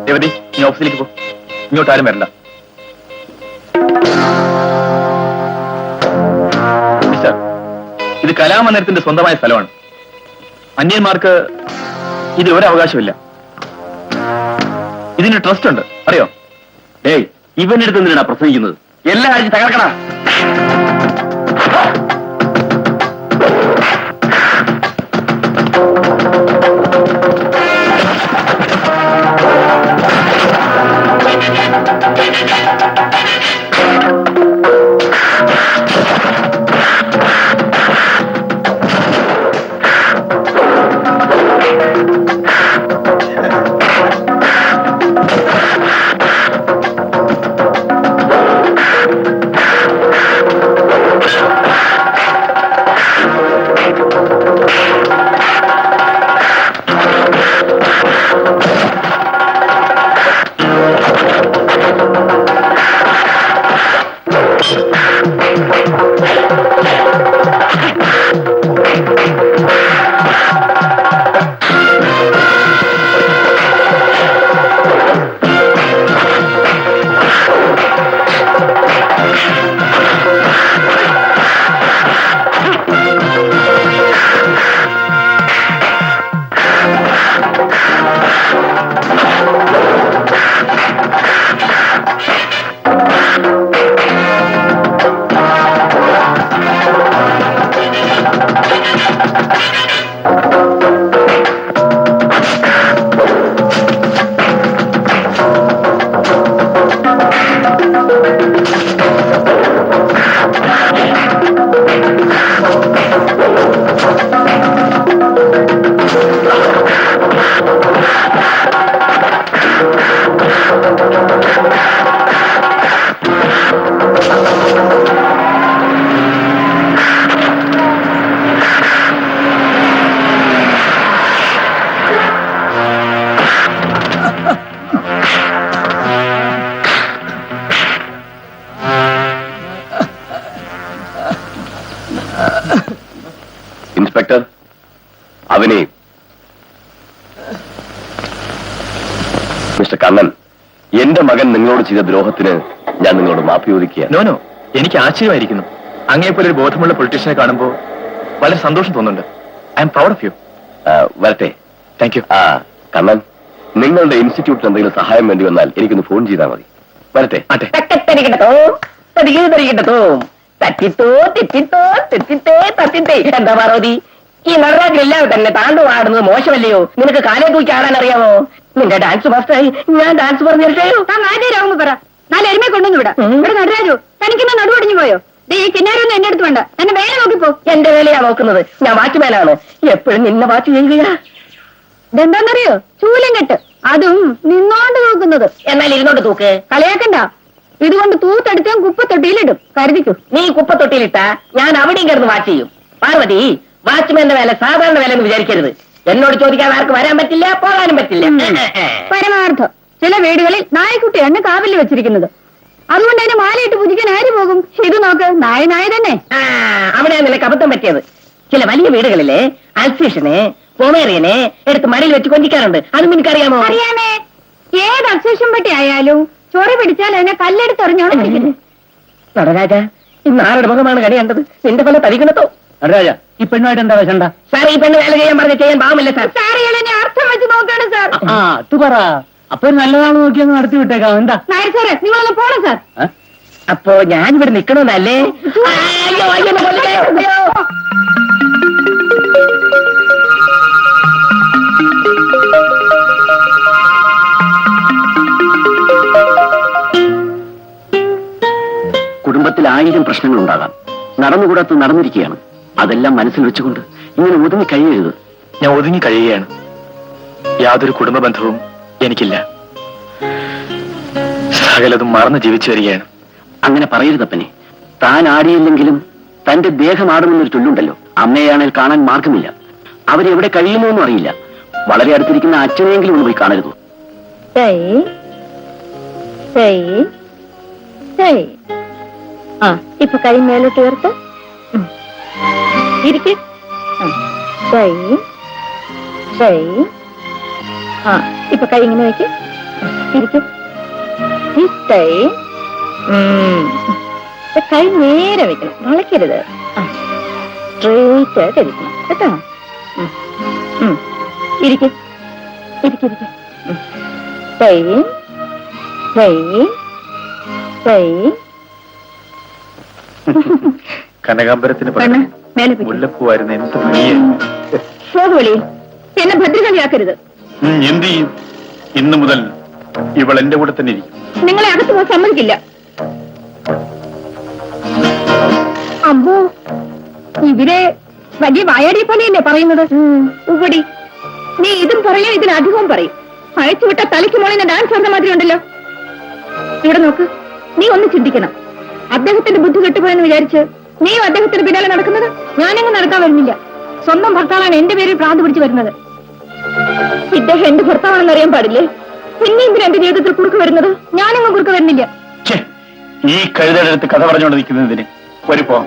രേവതി, നീ ഓഫീസിലേക്ക് പോ. ഇങ്ങോട്ട് ആരും വരണ്ട. മിസ്റ്റർ, ഇത് കലാമന്ദിരത്തിന്റെ സ്വന്തമായ സ്ഥലമാണ്. അന്യന്മാർക്ക് ഇത് ഒരവകാശമില്ല. ഇതിന് ട്രസ്റ്റ് ഉണ്ട്, അറിയോ? ഇവന്റെ അടുത്ത് എന്തിനാ പ്രസംഗിക്കുന്നത്? എല്ലാ ആഴ്ച തകർക്കണ. ഇൻസ്പെക്ടർ, അവനെ മിസ്റ്റർ കണ്ണൻ, എന്റെ മകൻ നിങ്ങളോട് ചെയ്ത ദ്രോഹത്തിന് ഞാൻ നിങ്ങളോട് മാപ്പ് ചോദിക്കുക. നോ നോ, എനിക്ക് ആശ്ചര്യമായിരിക്കുന്നു. അങ്ങേപ്പോലെ ഒരു ബോധമുള്ള പൊളിറ്റീഷ്യനെ കാണുമ്പോൾ വളരെ സന്തോഷം തോന്നുന്നുണ്ട്. I am proud of you. വരട്ടെ. Thank you. കണ്ണൻ, നിങ്ങളുടെ ഇൻസ്റ്റിറ്റ്യൂട്ടിന് എന്തെങ്കിലും സഹായം വേണ്ടി വന്നാൽ എനിക്കൊന്ന് ഫോൺ ചെയ്താൽ മതി. വരട്ടെ. ആട്ടെ. തക്കത്തരികിടത്തോ തരികിടത്തോ തട്ടിത്തോ തെറ്റിത്തോ തെറ്റിത്തേ തട്ടിത്തേ. എന്താ പാർവതി, ഈ നടരാജെല്ലാം തന്നെ താണ്ടു ആടുന്നത് മോശമല്ലയോ? നിനക്ക് കാലേ തൂക്കി ആടാൻ അറിയാമോ? നിന്റെ ഡാൻസ് മാസ്റ്ററായി ഞാൻ ഡാൻസ് പറഞ്ഞു തരട്ടെയോ? താൻ ആദ്യമാകുമ്പോ പറ. നാല് എരുമയെ കൊണ്ടുവന്നു വിടാം. ഇവിടെ നടരാജു, തനിക്കൊന്ന് നടുവടിഞ്ഞു പോയോ? ഈ കിന്നാരൊന്നും എന്റെ അടുത്ത് വേണ്ട, എന്നെ വേല നോക്കിപ്പോ. എന്റെ വേലയാ നോക്കുന്നത്, ഞാൻ വാച്ച്മാനാണ്. എപ്പോഴും നിന്നെ വാച്ച് ചെയ്യുകയാ. ഇതെന്താന്നറിയോ? ചൂലം കെട്ട്, അതും നിന്നോണ്ട് നോക്കുന്നത്. എന്നാൽ ഇരുന്നോണ്ട് തൂക്ക്. കളിയാക്കണ്ട, ഇതുകൊണ്ട് തൂത്തെടുത്ത് കുപ്പത്തൊട്ടിയിലിടും. കരുതിക്കൂ. നീ കുപ്പത്തൊട്ടിയിലിട്ടാ ഞാൻ അവിടെയും കിടന്ന് വാച്ച് ചെയ്യും. പാർവതി, വാച്ച്മാന്റെ വേല സാധാരണ വേല എന്ന് വിചാരിക്കരുത്. എന്നോട് ചോദിക്കാൻ ആർക്ക് വരാൻ പറ്റില്ല, പോകാനും പറ്റില്ല. പരമാർത്ഥം. ചില വീടുകളിൽ നായക്കുട്ടിയാണ് കാവലിൽ വെച്ചിരിക്കുന്നത്. അതുകൊണ്ട് അതിന് മാലയിട്ട് പൂജിക്കാൻ ആര് പോകും? ഇത് നോക്ക്, നായ തന്നെ. അവിടെ നിനക്ക് അബദ്ധം പറ്റിയത്. ചില വലിയ വീടുകളിലെ അൽസേഷനെ പൊമേറിയനെ എടുത്ത് മടിയിൽ വെച്ച് കൊഞ്ചിക്കാറുണ്ട്. അതും എനിക്കറിയാമോ? അറിയാമേ. ഏത് അക്ഷേഷം പറ്റി ആയാലും ചൊറി പിടിച്ചാൽ അതിനെ കല്ലെടുത്തെറിഞ്ഞോണം പിടിക്കുന്നത്. നടരാജ, ഇന്ന് ആരുടെ മുഖമാണ് കണിയേണ്ടത്? നിന്റെ പല തരികണത്തോ? നടരാജ, ഈ പെണ്ണുമായിട്ട് എന്താ വേണ്ട? സാർ, ഈ പെണ്ണ് വേല ചെയ്യാൻ പറഞ്ഞ ചെയ്യാൻ പാവമല്ലേ സാർ? സാറികളെന്നെ അർത്ഥം വെച്ച് നോക്കാണ് സാർ. അത് പറ. അപ്പൊ ഒരു നല്ലതാണെന്ന് നോക്കി അങ്ങ് നടത്തി വിട്ടേക്കാം. എന്താ നായർ സാറേ, നിങ്ങളൊന്ന് പോണം സാർ. അപ്പോ ഞാൻ ഇവിടെ നിക്കണമെന്നല്ലേ? അയ്യോ, അയ്യോ, എന്നെ കൊല്ലല്ലേ? അയ്യോ. കുടുംബത്തിൽ 1000 പ്രശ്നങ്ങൾ ഉണ്ടാകാം. നടന്നുകൂടാത്ത നടന്നിരിക്കുകയാണ്. അതെല്ലാം മനസ്സിൽ വെച്ചുകൊണ്ട് ഇങ്ങനെ ഒതുങ്ങി കഴിയരുത്. ഞാൻ ഒതുങ്ങി കഴിയുകയാണ്. യാതൊരു കുടുംബ ബന്ധവും എനിക്കില്ല. സകലതും മറന്ന് ജീവിച്ചു വരികയാണ്. അങ്ങനെ പറയരുതപ്പനെ. താൻ ആടിയില്ലെങ്കിലും തന്റെ ദേഹം ആടുമെന്നൊരു ചൊല്ലുണ്ടല്ലോ. അമ്മയാണെങ്കിൽ കാണാൻ മാർഗമില്ല. അവരെവിടെ കഴിയുമോന്നും അറിയില്ല. വളരെ അടുത്തിരിക്കുന്ന അച്ഛനെങ്കിലും ഒന്ന് പോയി കാണരുത്. ഇപ്പൊ കൈ മേലോട്ട് ഉയർത്ത്. ഇരിക്ക്. ഇപ്പൊ കൈ ഇങ്ങനെ വെക്ക്. ഇരിക്കും. കൈ നേരെ വെക്കണം, വളയ്ക്കരുത്. സ്ട്രേറ്റ് ആയിട്ട് ഇരിക്കണം കേട്ടോ. ഇരിക്കും. ഇരിക്കും. കനകാംബരത്തിന് മുല്ലപ്പൂവായിരുന്നു. എന്ത് പോകുവളി, എന്നെ ഭദ്രകളിയാക്കരുത്. എന്ത് ചെയ്യും? ഇന്നു മുതൽ ഇവൾ എന്റെ കൂടെ തന്നെ ഇരിക്കും. നിങ്ങളെ അകത്ത് പോകാൻ സമ്മതിക്കില്ല. അമ്മോ, ഇവരെ വലിയ വായാടി പോലെയല്ലേ പറയുന്നത്? ഉവടി, നീ ഇതും പറയും ഇതിനധികവും പറയും. അയച്ചുവിട്ട തലയ്ക്ക് മോളിന് ഡാൻസ് പറഞ്ഞ മാതിരി ഉണ്ടല്ലോ. ഇവിടെ നോക്ക്, നീ ഒന്ന് ചിന്തിക്കണം. അദ്ദേഹത്തിന്റെ ബുദ്ധി കെട്ടുപോയെന്ന് വിചാരിച്ച് നീയും അദ്ദേഹത്തിന് പിന്നാലെ നടക്കുന്നത്? ഞാനങ്ങ് നടക്കാൻ വരുന്നില്ല. സ്വന്തം ഭർത്താവാണ് എന്റെ പേരിൽ ഭ്രാന്ത് പിടിച്ചു വരുന്നത്. ഇദ്ദേഹം എന്റെ ഭർത്താവാണെന്ന് അറിയാൻ പാടില്ലേ? പിന്നെ എന്തിനാ എന്റെ ജീവിതത്തിൽ കുറുക്ക് വരുന്നത്? ഞാനങ്ങ് കുറുക്ക് വരുന്നില്ല. ഈ കഴുതടുത്ത് കഥ പറഞ്ഞുകൊണ്ട് നിൽക്കുന്നതിന് ഒരുപ്പോ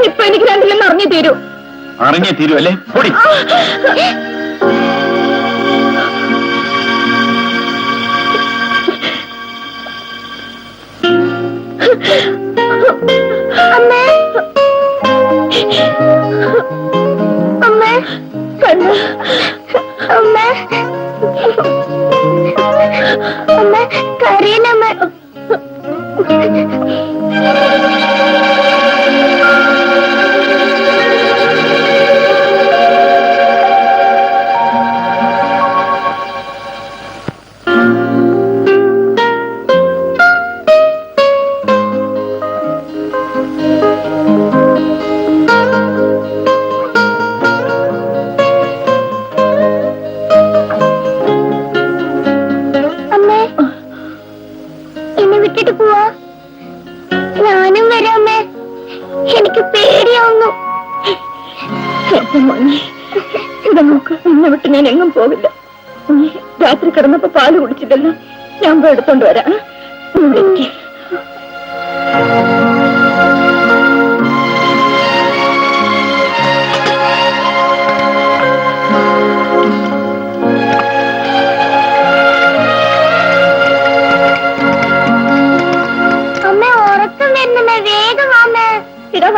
ഇപ്പൊ എനിക്ക് രണ്ടിലും അറിഞ്ഞേ തീരൂ. അറിഞ്ഞേ തീരൂ അല്ലേ? പൊടി. അമ്മേ, അമ്മേ, കണ്ണു, അമ്മേ, അമ്മേ, കരയിലമ്മേ. വിട്ടിട്ട് പോവാ? ഞാനും വരാമേ. എനിക്ക് പേടിയാവുന്നു. ഇവിടെ നോക്ക്, നിന്നെ വിട്ട് ഞാൻ എങ്ങും പോവില്ല. രാത്രി കിടന്നപ്പോ പാല് കുടിച്ചില്ലല്ലോ, ഞാൻ പോയി എടുത്തോണ്ട് വരാം.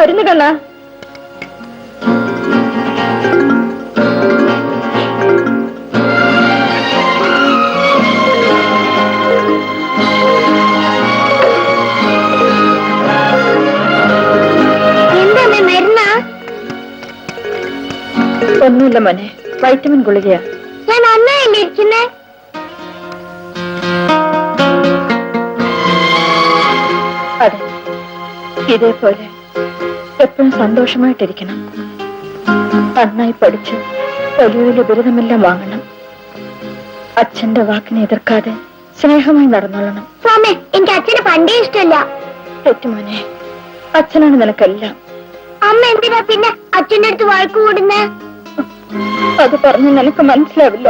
വരുന്നു കണ്ണ. ഒന്നുമില്ല മോനെ, വൈറ്റമിൻ ഗുളികയാ. ഞാൻ അന്നല്ലേ ഇരിക്കുന്നേ? അതെ, ഇതേപോലെ എപ്പോഴും സന്തോഷമായിട്ടിരിക്കണം. നന്നായി പഠിച്ച് വലിയ വലിയ ബിരുദമെല്ലാം വാങ്ങണം. അച്ഛന്റെ വാക്കിനെ എതിർക്കാതെ സ്നേഹമായി നടന്നോളണം. സ്വാമി, എനിക്ക് അച്ഛന് പണ്ടേ ഇഷ്ടമല്ല. തെറ്റുമോനെ, അച്ഛനാണ് നിനക്കെല്ലാം. അമ്മ എന്തിനാ പിന്നെ അച്ഛൻ്റെ അടുത്ത് വഴക്ക് കൂടുന്നേ? അത് പറഞ്ഞ് നിനക്ക് മനസ്സിലാവില്ല.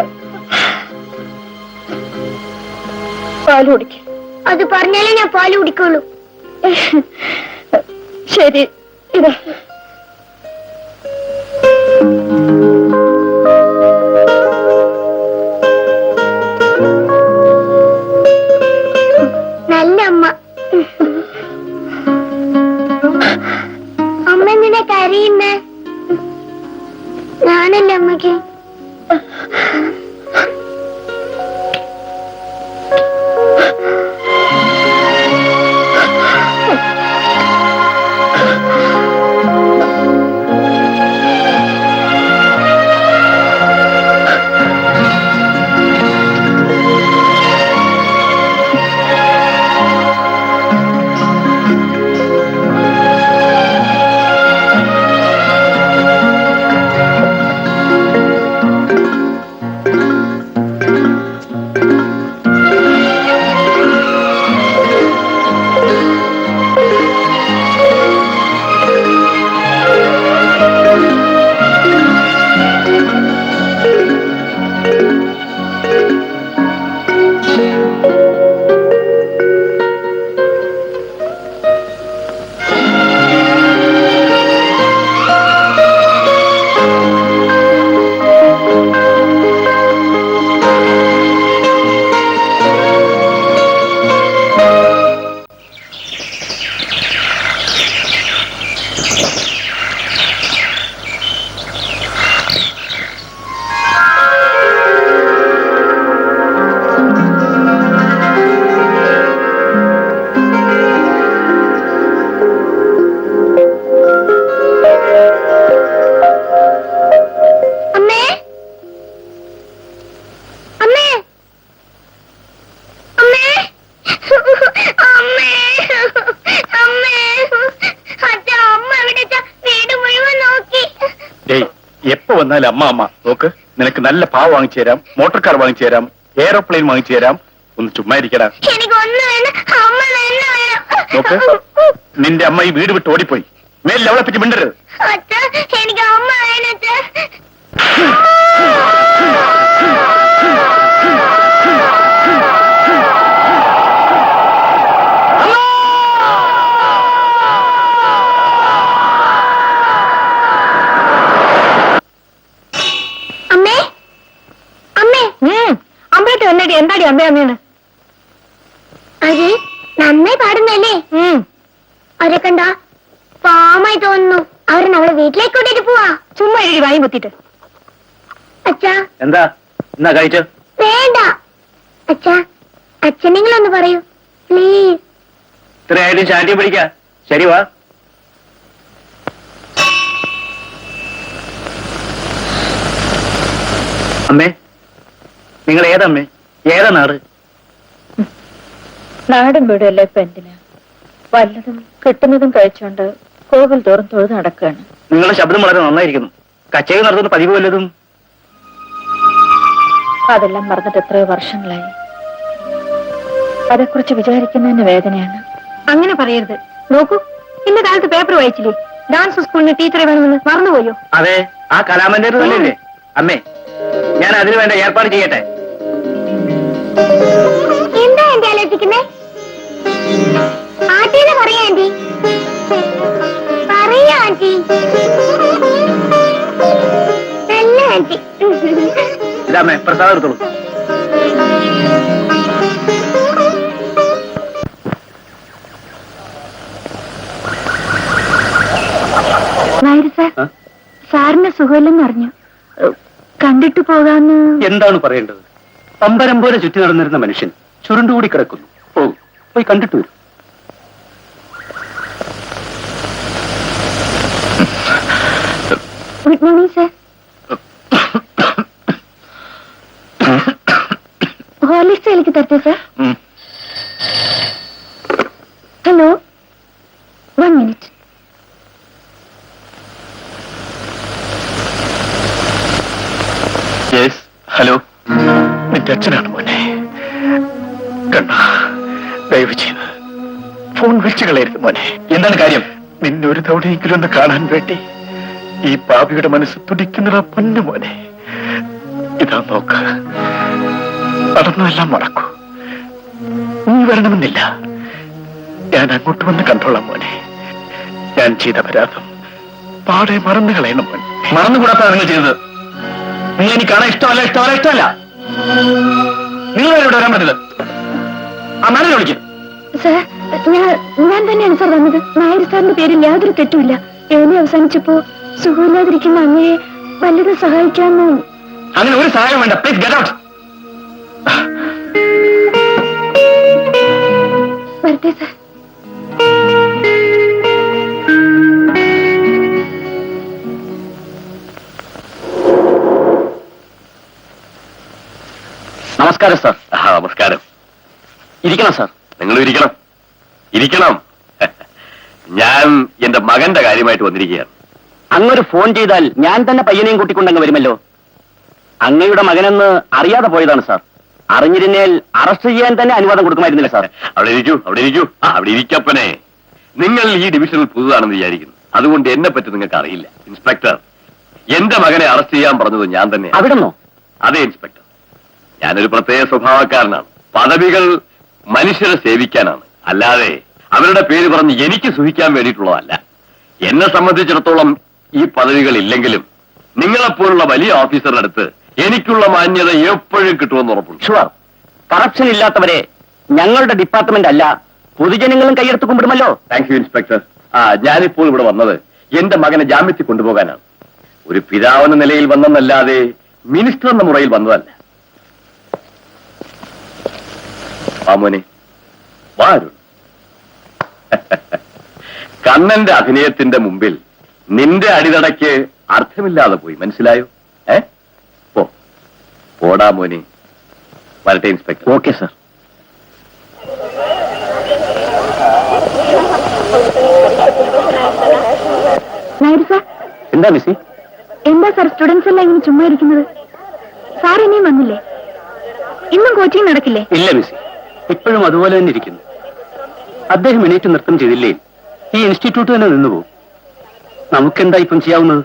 പാല് കുടിക്ക. അത് പറഞ്ഞാലേ ഞാൻ പാല് കുടിക്കുള്ളൂ. ശരി, ഇതാ. നല്ല അമ്മ. അമ്മ എന്തിനാ കരയുന്നേ? ഞാനല്ലേ അമ്മക്ക്. എപ്പോ വന്നാലും അമ്മ അമ്മ നോക്ക്, നിനക്ക് നല്ല പാവ് വാങ്ങിച്ചു തരാം, മോട്ടോർ കാർ വാങ്ങിച്ചു തരാം, എയറോപ്ലെയിൻ വാങ്ങിച്ചു തരാം. ഒന്ന് ചുമ്മാ ഇരിക്കടാ. നോക്ക്, നിന്റെ അമ്മ ഈ വീട് വിട്ട് ഓടിപ്പോയി. മേലിൽ അവളെ പറ്റി മിണ്ടരുത്. എനിക്ക് അമ്മ വേണച്ചാ. അമ്പലത്തിൽ എന്നടി എന്താടി അമ്മ അമ്മയാണ്? അതെ, നന്നായി പാടുന്നല്ലേ? അവരെ കണ്ടാ പാവമായി തോന്നുന്നു. അവരെ നമ്മളെ വീട്ടിലേക്ക് കൊണ്ടിട്ട് പോവാ. ചുമ്മാ എഴുതി വാങ്ങി കുത്തിട്ട്. അച്ഛാ, എന്താ എന്നാ കഴിച്ചു? വേണ്ട അച്ഛാ, അച്ഛനെങ്കിലൊന്ന് പറയൂ പ്ലീസ്. ഇത്രയായിട്ടും ചാറ്റി പിടിക്ക. ശരി വാ. അമ്മേ, നിങ്ങൾ ഏതമ്മേ? ഏതാ നാട്? നാടും വീടുമല്ലേ ഇപ്പൊ എന്തിനാ? വല്ലതും കിട്ടുന്നതും കഴിച്ചുകൊണ്ട് കോവിൽ തോറും തൊഴുത് നടക്കുകയാണ്. നിങ്ങളുടെ ശബ്ദം വളരെ നന്നായിരിക്കുന്നു. കച്ചേരി നടത്തുന്ന പതിവ് വല്ലതും? അതെല്ലാം മറന്നിട്ട് എത്രയോ വർഷങ്ങളായി. അതേക്കുറിച്ച് വിചാരിക്കുന്നതിന് വേദനയാണ്. അങ്ങനെ പറയരുത്. നോക്കൂ, ഇന്ന കാലത്ത് പേപ്പർ വായിച്ചില്ലേ, ഡാൻസ് സ്കൂളിന് ടീച്ചറെ വേണമെന്ന് മറന്നുപോയോ? അതെ, ആ കലാമന്ദിർ തന്നെയല്ലേ? അമ്മേ, ഞാൻ അതിനു വേണ്ട ഏർപ്പാട് ചെയ്യട്ടെ. എന്താ ആന്റി ആലോചിക്കുന്നേ? ആന്റിന്ന് പറയാ ആന്റി. പറയാ ആന്റി. നല്ല ആന്റി. ഇതാമ്മേ, പ്രസാദം എടുത്തോളൂ. സുഖമില്ലെന്ന് അറിഞ്ഞു. കണ്ടിട്ട് പോകാന്ന്. എന്താണ് പറയേണ്ടത്? പമ്പരം പോലെ ചുറ്റി നടന്നിരുന്ന മനുഷ്യൻ ചുരുണ്ടുകൂടി കിടക്കുന്നു. പോകും, പോയി കണ്ടിട്ട് വരും. Good morning sir. ഹോർലിക്സ് എനിക്ക് തരട്ടെ sir? Hello, 1 minute. Yes, hello. നിന്റെ അച്ഛനാണ് മോനെ. കണ്ട, ദയവ് ചെയ്ത് ഫോൺ വെച്ച് കളയരുത് മോനെ. എന്താണ് കാര്യം? നിന്നെ ഒരു തവണയെങ്കിലും ഒന്ന് കാണാൻ വേണ്ടി ഈ പാപിയുടെ മനസ്സ് തുടിക്കുന്നതാ പൊന്നു മോനെ. ഇതാ നോക്ക്, നടന്നതെല്ലാം മറക്കൂ. നീ വരണമെന്നില്ല, ഞാൻ അങ്ങോട്ട് വന്ന് കണ്ടോളാം മോനെ. ഞാൻ ചെയ്ത അപരാധം പാടെ മറന്നു കളയണം മോനെ. മറന്നുകൂടാത്ത നിങ്ങൾ ചെയ്തത്. നിങ്ങൾ എനിക്ക് കാണാൻ ഇഷ്ടമല്ല. നിങ്ങൾ ഇവിടെ വരാൻ പറ്റില്ല. ആ മാനേജർ വിളിക്കും. സർ, ഞാൻ തന്നെയാണ് സർ വന്നത്. നായർ സാറിന്റെ പേരിൽ യാതൊരു തെറ്റുമില്ല. ഏനെ അവസാനിച്ചപ്പോ സുഖമില്ലാതിരിക്കുന്ന അങ്ങയെ വല്ലതും സഹായിക്കാമെന്ന്. അങ്ങനെ ഒരു സഹായം വേണ്ട. Please get out. വരട്ടെ സർ. നമസ്കാരം സാർ. നമസ്കാരം. ഇരിക്കണം സാർ. നിങ്ങൾ ഇരിക്കണം. ഞാൻ എന്റെ മകന്റെ കാര്യമായിട്ട് വന്നിരിക്കുകയാണ്. അങ്ങൊരു ഫോൺ ചെയ്താൽ ഞാൻ തന്നെ പയ്യനെയും കൂട്ടിക്കൊണ്ടങ്ങ് വരുമല്ലോ. അങ്ങയുടെ മകനെന്ന് അറിയാതെ പോയതാണ് സാർ. അറിഞ്ഞിരുന്നേൽ അറസ്റ്റ് ചെയ്യാൻ തന്നെ അനുവാദം കൊടുക്കുമായിരുന്നില്ല സാർ. അവിടെ ഇരിക്കൂ. അവിടെ ഇരിക്കപ്പനെ. നിങ്ങൾ ഈ ഡിവിഷനിൽ പുതുതാണെന്ന് വിചാരിക്കുന്നു. അതുകൊണ്ട് എന്നെ പറ്റി നിങ്ങൾക്ക് അറിയില്ല. ഇൻസ്പെക്ടർ, എന്റെ മകനെ അറസ്റ്റ് ചെയ്യാൻ പറഞ്ഞത് ഞാൻ തന്നെ. അവിടെന്നോ? അതെ ഇൻസ്പെക്ടർ, ഞാനൊരു പ്രത്യേക സ്വഭാവക്കാരനാണ്. പദവികൾ മനുഷ്യരെ സേവിക്കാനാണ്, അല്ലാതെ അവരുടെ പേര് പറഞ്ഞ് എനിക്ക് സുഖിക്കാൻ വേണ്ടിയിട്ടുള്ളതല്ല. എന്നെ സംബന്ധിച്ചിടത്തോളം ഈ പദവികൾ ഇല്ലെങ്കിലും നിങ്ങളെപ്പോലുള്ള വലിയ ഓഫീസറുടെ അടുത്ത് എനിക്കുള്ള മാന്യത എപ്പോഴും കിട്ടുമെന്ന് ഉറപ്പുണ്ട്. ഷുവർ. കറപ്ഷൻ ഇല്ലാത്തവരെ ഞങ്ങളുടെ ഡിപ്പാർട്ട്മെന്റ് അല്ല, പൊതുജനങ്ങളും കൈയെടുത്ത് കുമ്പിടുമല്ലോ. Thank you inspector. ഞാനിപ്പോൾ ഇവിടെ വന്നത് എന്റെ മകനെ ജാമ്യത്തിൽ കൊണ്ടുപോകാനാണ്. ഒരു പിതാവെന്ന നിലയിൽ വന്നെന്നല്ലാതെ മിനിസ്റ്റർ എന്ന മുറയിൽ വന്നതല്ല. മോനെ വാരു. കണ്ണന്റെ അഭിനയത്തിന്റെ മുമ്പിൽ നിന്റെ അടിതടയ്ക്ക് അർത്ഥമില്ലാതെ പോയി. മനസ്സിലായോ? പോടാ മോനെ. വരട്ടെ inspector. Okay sir. Nair sir. എന്താ മിസ്സി? എന്താ സാർ സ്റ്റുഡൻസ് എല്ലാം ഇങ്ങനെ ചുമ്മാ ഇരിക്കുന്നത്? സാർ ഇനിയും വന്നില്ലേ? ഇന്നും കോച്ചിങ് നടക്കില്ലേ? ഇല്ല മിസ്സി, ഇപ്പോഴും അതുപോലെ തന്നെ ഇരിക്കുന്നു. അദ്ദേഹം എണീറ്റ് നൃത്തം ചെയ്തില്ലേ ഈ ഇൻസ്റ്റിറ്റ്യൂട്ട് തന്നെ നിന്നുപോകും. നമുക്കെന്താ ഇപ്പം ചെയ്യാവുന്നത്?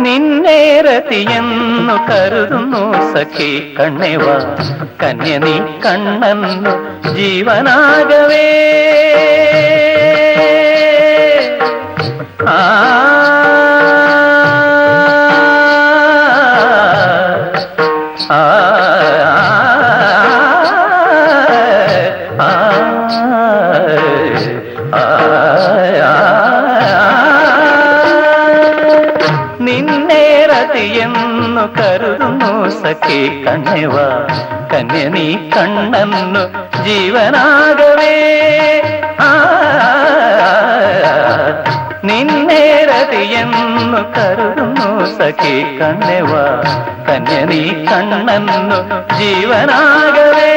നിന്നേരതിയെന്നു കരുതുന്നു സഖി കണ്ണേവ കന്യ നീ കണ്ണന്നു ജീവനാകവേ ആ നിന്നേറതിയെന്നു കരുതുന്നു സഖി കണ്ണിവ കന്യ നീ കണ്ണന്നു ജീവനാകവേ നിന്നേറതിയെന്നു കരുതുന്നു സഖി കണ്ണിവ കന്യ നീ കണ്ണന്നു ജീവനാകവേ.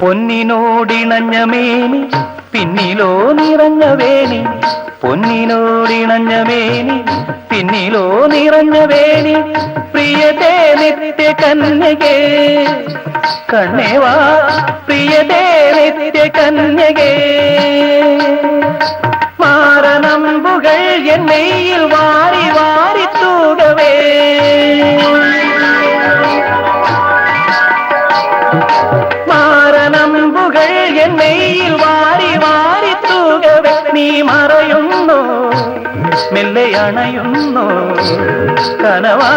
പൊന്നിനോടിണഞ്ഞ മേനി പിന്നിലോ നിറഞ്ഞ വേണി പൊന്നിനോടിണഞ്ഞ മേനി പിന്നിലോ നിറഞ്ഞ വേണി പ്രിയതേ നിത്യ കന്യകേ കണ്ണേവാ പ്രിയതേ നിത്യ കന്യകേ മാറനമ്പുകൾ എന്നെയിൽ വാരി വാരി തൂകവേ മാറനമ്പുകൾ എന്നെയിൽ വാരി വാരി തൂകവേ നീ മറയുന്നു മെല്ലെ അണയുന്നു കനവാ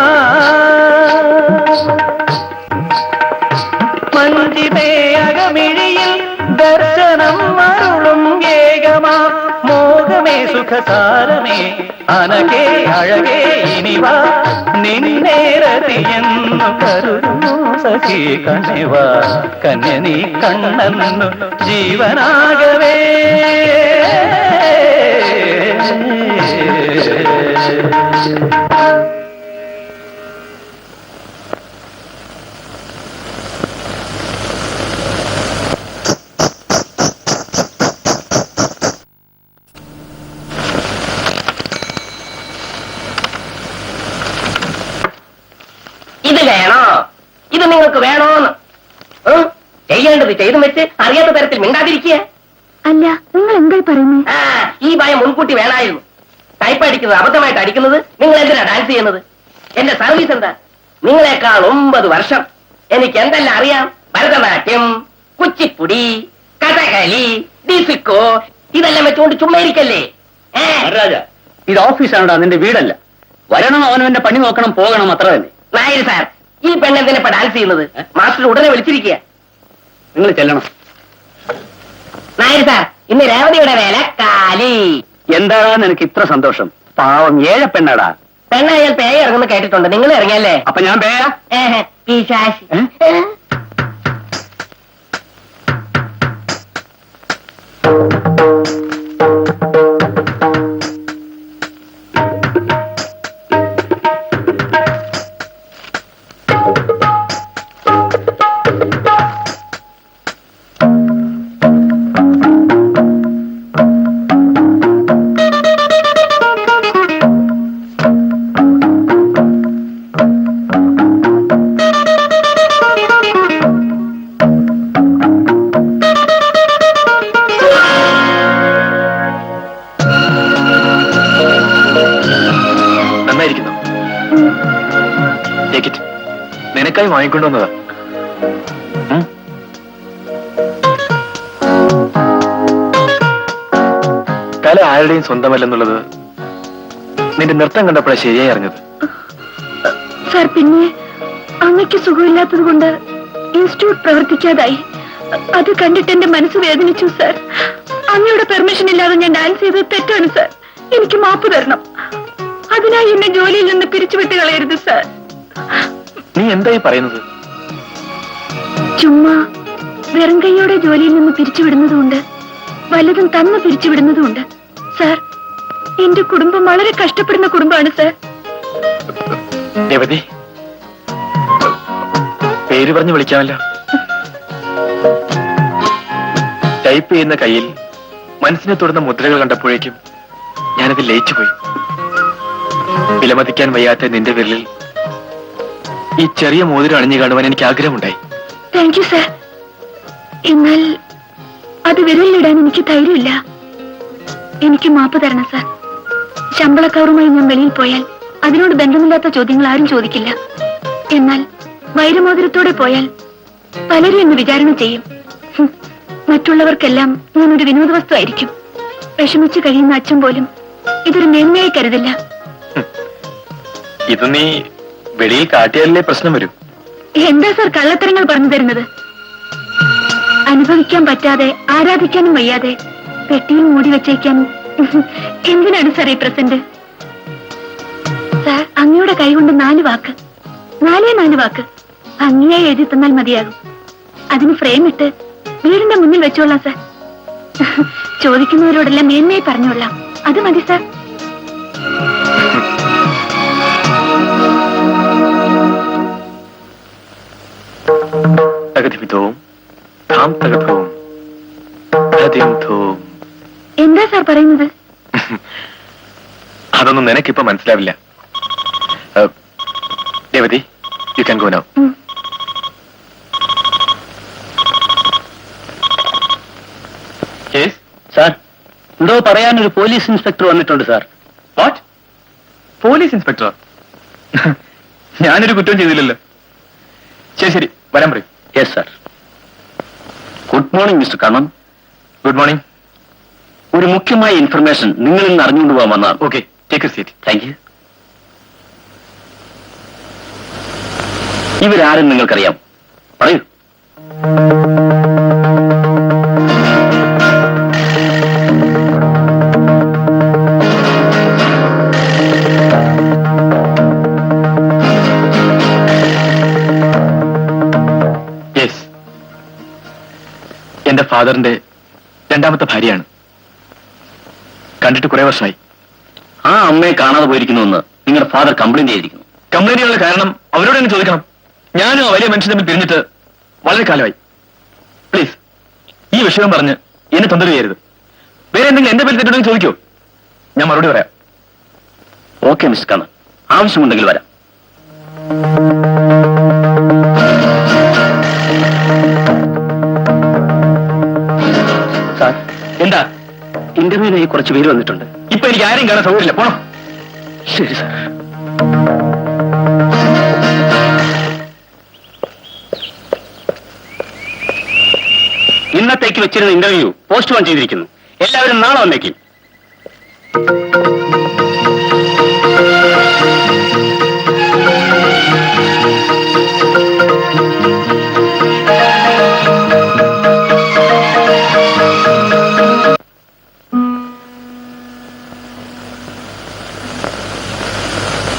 മഞ്ചിതേ അകമിഴിയിൽ ദർശനം അരുളും ഏകമാ മോഹമേ സുഖസാരമേ അനകേ അഴകേ ഇനിവാ നിന്നേറതിയെന്നു കരുതുന്നു സഖി കണ്ണിവ കന്യ നീ കണ്ണന്നു ജീവനാകവേ. ഇത് വേണോ, ഇത് നിങ്ങൾക്ക് വേണോന്ന് ചെയ്യേണ്ടത് ചെയ്തും വെച്ച് അറിയാത്ത തരത്തിൽ മിണ്ടാതിരിക്കുക. അല്ല, നിങ്ങൾ എന്തായി പറയുന്നേ? ഈ ഭയം മുൻകൂട്ടി വേണമായിരുന്നു. ടൈപ്പ് അടിക്കുന്നത് അബദ്ധമായിട്ട് അടിക്കുന്നത് നിങ്ങൾ എന്തിനാ ഡാൻസ് ചെയ്യുന്നത്? എന്റെ സർവീസ് എന്താ? നിങ്ങളെക്കാൾ 9 വർഷം എനിക്ക് എന്തെല്ലാം അറിയാം. ഭരതനാട്യം, കുച്ചിപ്പുടി, കഥകളി, ഡിസ്കോ ഇതെല്ലാം വെച്ചുകൊണ്ട് ചുമ്മാ ഇരിക്കല്ലേ? രാജ, ഇത് ഓഫീസാണോ, നിന്റെ വീടല്ല. വരണം, അവനവന്റെ പണി നോക്കണം, പോകണം, അത്ര തന്നെ. നായർ സാർ, ഈ പെണ്ണെന്തിനാ ഇപ്പൊ ഡാൻസ് ചെയ്യുന്നത്? മാസ്റ്റർ ഉടനെ വിളിച്ചിരിക്കുക. നിങ്ങൾ ചെല്ലണം. നായർ സാർ, ഇന്ന് രേവതിയുടെ വേല കാലി. എന്താടാ നിനക്ക് ഇത്ര സന്തോഷം? പാവം ഏഴ പെണ്ണാടാ. പെണ്ണായാൽ പേയ ഇറങ്ങുന്ന കേട്ടിട്ടുണ്ട്. നിങ്ങൾ ഇറങ്ങിയല്ലേ? അപ്പൊ ഞാൻ പേയാ? പിശാചി. നിനക്കായി വാങ്ങിക്കൊണ്ടുവന്നതാ. കല ആരുടെയും സ്വന്തമല്ലെന്നുള്ളത് നിന്റെ നൃത്തം കണ്ടപ്പോഴാണ് ശരിയായി അറിഞ്ഞത്. സാർ, പിന്നെ അങ്ങക്ക് സുഖമില്ലാത്തത് കൊണ്ട് ഇൻസ്റ്റിറ്റ്യൂട്ട് പ്രവർത്തിക്കാതായി. അത് കണ്ടിട്ട് എന്റെ മനസ്സ് വേദനിച്ചു സാർ. അങ്ങയുടെ പെർമിഷൻ ഇല്ലാതെ ഞാൻ ഡാൻസ് ചെയ്തത് തെറ്റാണ് സാർ. എനിക്ക് മാപ്പ് തരണം. അതിനായി എന്നെ ജോലിയിൽ നിന്ന് പിരിച്ചുവിട്ട് കളയരുത് സാർ. നീ എന്തായി പറയുന്നത്? ചുമ്മാ വെറും കൈയോടെ ജോലിയിൽ നിന്ന് പിരിച്ചുവിടുന്നതുകൊണ്ട് വല്ലതും തന്ന് പിരിച്ചുവിടുന്നതുകൊണ്ട് സാർ. എന്റെ കുടുംബം വളരെ കഷ്ടപ്പെടുന്ന കുടുംബമാണ് സാർ. രേവതി, പേര് പറഞ്ഞു വിളിക്കാമല്ലോ. ടൈപ്പ് ചെയ്യുന്ന കയ്യിൽ മനസ്സിനെ തൊടുന്ന മുദ്രകൾ കണ്ടപ്പോഴേക്കും ഞാനത് ലയിച്ചുപോയി. വിലമതിക്കാൻ വയ്യാത്ത നിന്റെ വിരലിൽ ഈ ചെറിയ മോതിരം അണിഞ്ഞു കാണുവാൻ എനിക്ക് ആഗ്രഹമുണ്ടായി. Thank you sir. എന്നാൽ അത് വിരലിലിടാൻ എനിക്ക് ധൈര്യമില്ല. എനിക്ക് മാപ്പ് തരണം സർ. ശമ്പളക്കാരുമായി ഞാൻ വെളിയിൽ പോയാൽ അതിനോട് ബന്ധമില്ലാത്ത ചോദ്യങ്ങൾ ആരും ചോദിക്കില്ല. എന്നാൽ വൈരമോതിരത്തോടെ പോയാൽ പലരും എന്നെ വിചാരണ ചെയ്യും. മറ്റുള്ളവർക്കെല്ലാം ഞാനൊരു വിനോദ വസ്തു ആയിരിക്കും. വിഷമിച്ചു കഴിയുന്ന അച്ഛൻ പോലും ഇതൊരു മേന്മയായി കരുതില്ല. ഇത് നീ വെളിയിൽ കാട്ടിയാലേ പ്രശ്നം വരും. എന്താ സർ കള്ളത്തരങ്ങൾ പറഞ്ഞു തരുന്നത്? അനുഭവിക്കാൻ പറ്റാതെ ആരാധിക്കാനും വയ്യാതെ പെട്ടിയിൽ മൂടി വെച്ചേക്കാൻ എന്തിനാണ് സാർ ഈ പ്രസന്റ്? സാർ അങ്ങയുടെ കൈകൊണ്ട് 4 വാക്ക്, 4 വാക്ക് ഭംഗിയായി എഴുതി തന്നാൽ മതിയാകും. അതിന് ഫ്രെയിം ഇട്ട് വീടിന്റെ മുന്നിൽ വെച്ചോളാം സാർ. ചോദിക്കുന്നവരോടെല്ലാം മേന്മയായി പറഞ്ഞോളാം. അത് മതി സാർ. എന്താ സാർ പറയുന്നത്? അതൊന്നും നിനക്കിപ്പോ മനസ്സിലാവില്ല. Revathi, you can go now. Sir, എന്തോ പറയാനൊരു പോലീസ് ഇൻസ്പെക്ടർ വന്നിട്ടുണ്ട് സാർ. വാട്ട്? പോലീസ് ഇൻസ്പെക്ടറോ? ഞാനൊരു കുറ്റവും ചെയ്തില്ലല്ലോ. ശരി ശരി, വരാൻ പറയും. Yes sir. Good morning mister Kannan. Good morning. ഒരു മുഖ്യമായ ഇൻഫർമേഷൻ നിങ്ങളിൽ നിന്ന് അറിഞ്ഞുകൊണ്ട് പോകാൻ വന്നതാണ്. Okay, take A seat. Thank you. ഇവരാരും നിങ്ങൾക്കറിയാം? പറയൂ. യെസ്, എന്റെ ഫാദറിന്റെ 2ാമത്തെ ഭാര്യയാണ്. കണ്ടിട്ട് കുറെ വർഷമായി. ആ അമ്മയെ കാണാതെ പോയിരിക്കുന്നുവെന്ന് നിങ്ങളുടെ ഫാദർ കംപ്ലൈന്റ് ചെയ്തിരിക്കുന്നു. കംപ്ലൈന്റ് ചെയ്യാനുള്ള കാരണം അവരോട് തന്നെ ചോദിക്കണം. ഞാനും ആ വലിയ മനുഷ്യൻ തമ്മിൽ പിരിഞ്ഞിട്ട് വളരെ കാലമായി. പ്ലീസ്, ഈ വിഷയം പറഞ്ഞ് എന്നെ തൊന്തര ചെയ്യരുത്. വേറെ എന്തെങ്കിലും എന്റെ പേര് തെറ്റുണ്ടെങ്കിൽ ചോദിക്കോ, ഞാൻ മറുപടി പറയാം. ഓക്കെ മിസ്റ്റർ കണ്ണൻ, ആവശ്യമുണ്ടെങ്കിൽ വരാം. സാർ, എന്താ? ഇന്റർവ്യൂവിനായി കുറച്ച് പേര് വന്നിട്ടുണ്ട്. ഇപ്പൊ എനിക്ക് ആരെയും കാണാൻ സൗകര്യമില്ല, പോണം. ശരി സാർ. ഇന്നത്തേക്ക് വെച്ചിരുന്ന ഇന്റർവ്യൂ പോസ്റ്റ്പോൺ ചെയ്തിരിക്കുന്നു. എല്ലാവരും നാളെ വന്നേക്കും.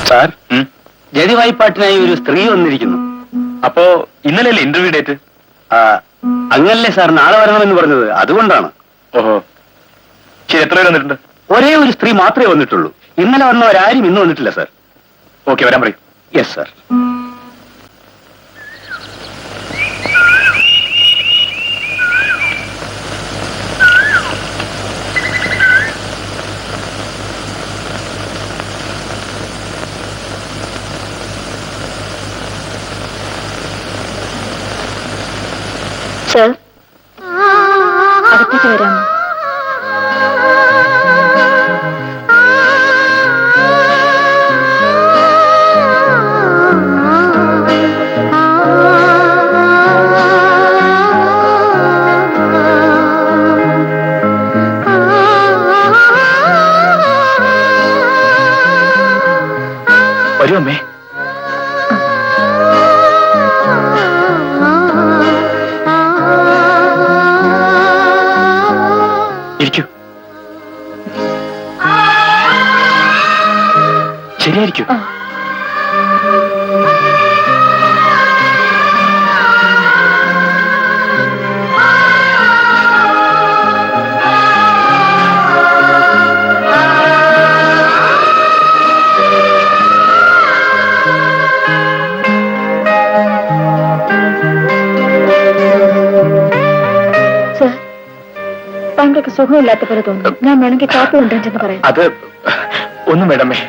സാർ, ജതിവായ്പാട്ടിനായി ഒരു സ്ത്രീ വന്നിരിക്കുന്നു. അപ്പോ ഇന്നലെയല്ലേ ഇന്റർവ്യൂ ഡേറ്റ്? അങ്ങനല്ലേ സാർ നാളെ വരണമെന്ന് പറഞ്ഞത്, അതുകൊണ്ടാണ്. ഓഹോ, ശരി. എത്ര പേര് വന്നിട്ടുണ്ട്? ഒരേ ഒരു സ്ത്രീ മാത്രമേ വന്നിട്ടുള്ളൂ. ഇന്നലെ വന്നവരാരും ഇന്ന് വന്നിട്ടില്ല സാർ. ഓക്കെ, വരാൻ പറയും. Yes sir. സർ, അകത്തേക്ക് വരാമോ? വരൂ അമ്മേ. ഇരിക്കൂ. ശരിയായിരിക്കൂ. താങ്കൾക്ക് സുഖമില്ലാത്ത പോലെ തോന്നുന്നു. ഞാൻ വേണമെങ്കിൽ കാപ്പി കൊണ്ടുവരുമെന്ന് പറയാം. അത് ഒന്നും വേണ്ടമ്മേ.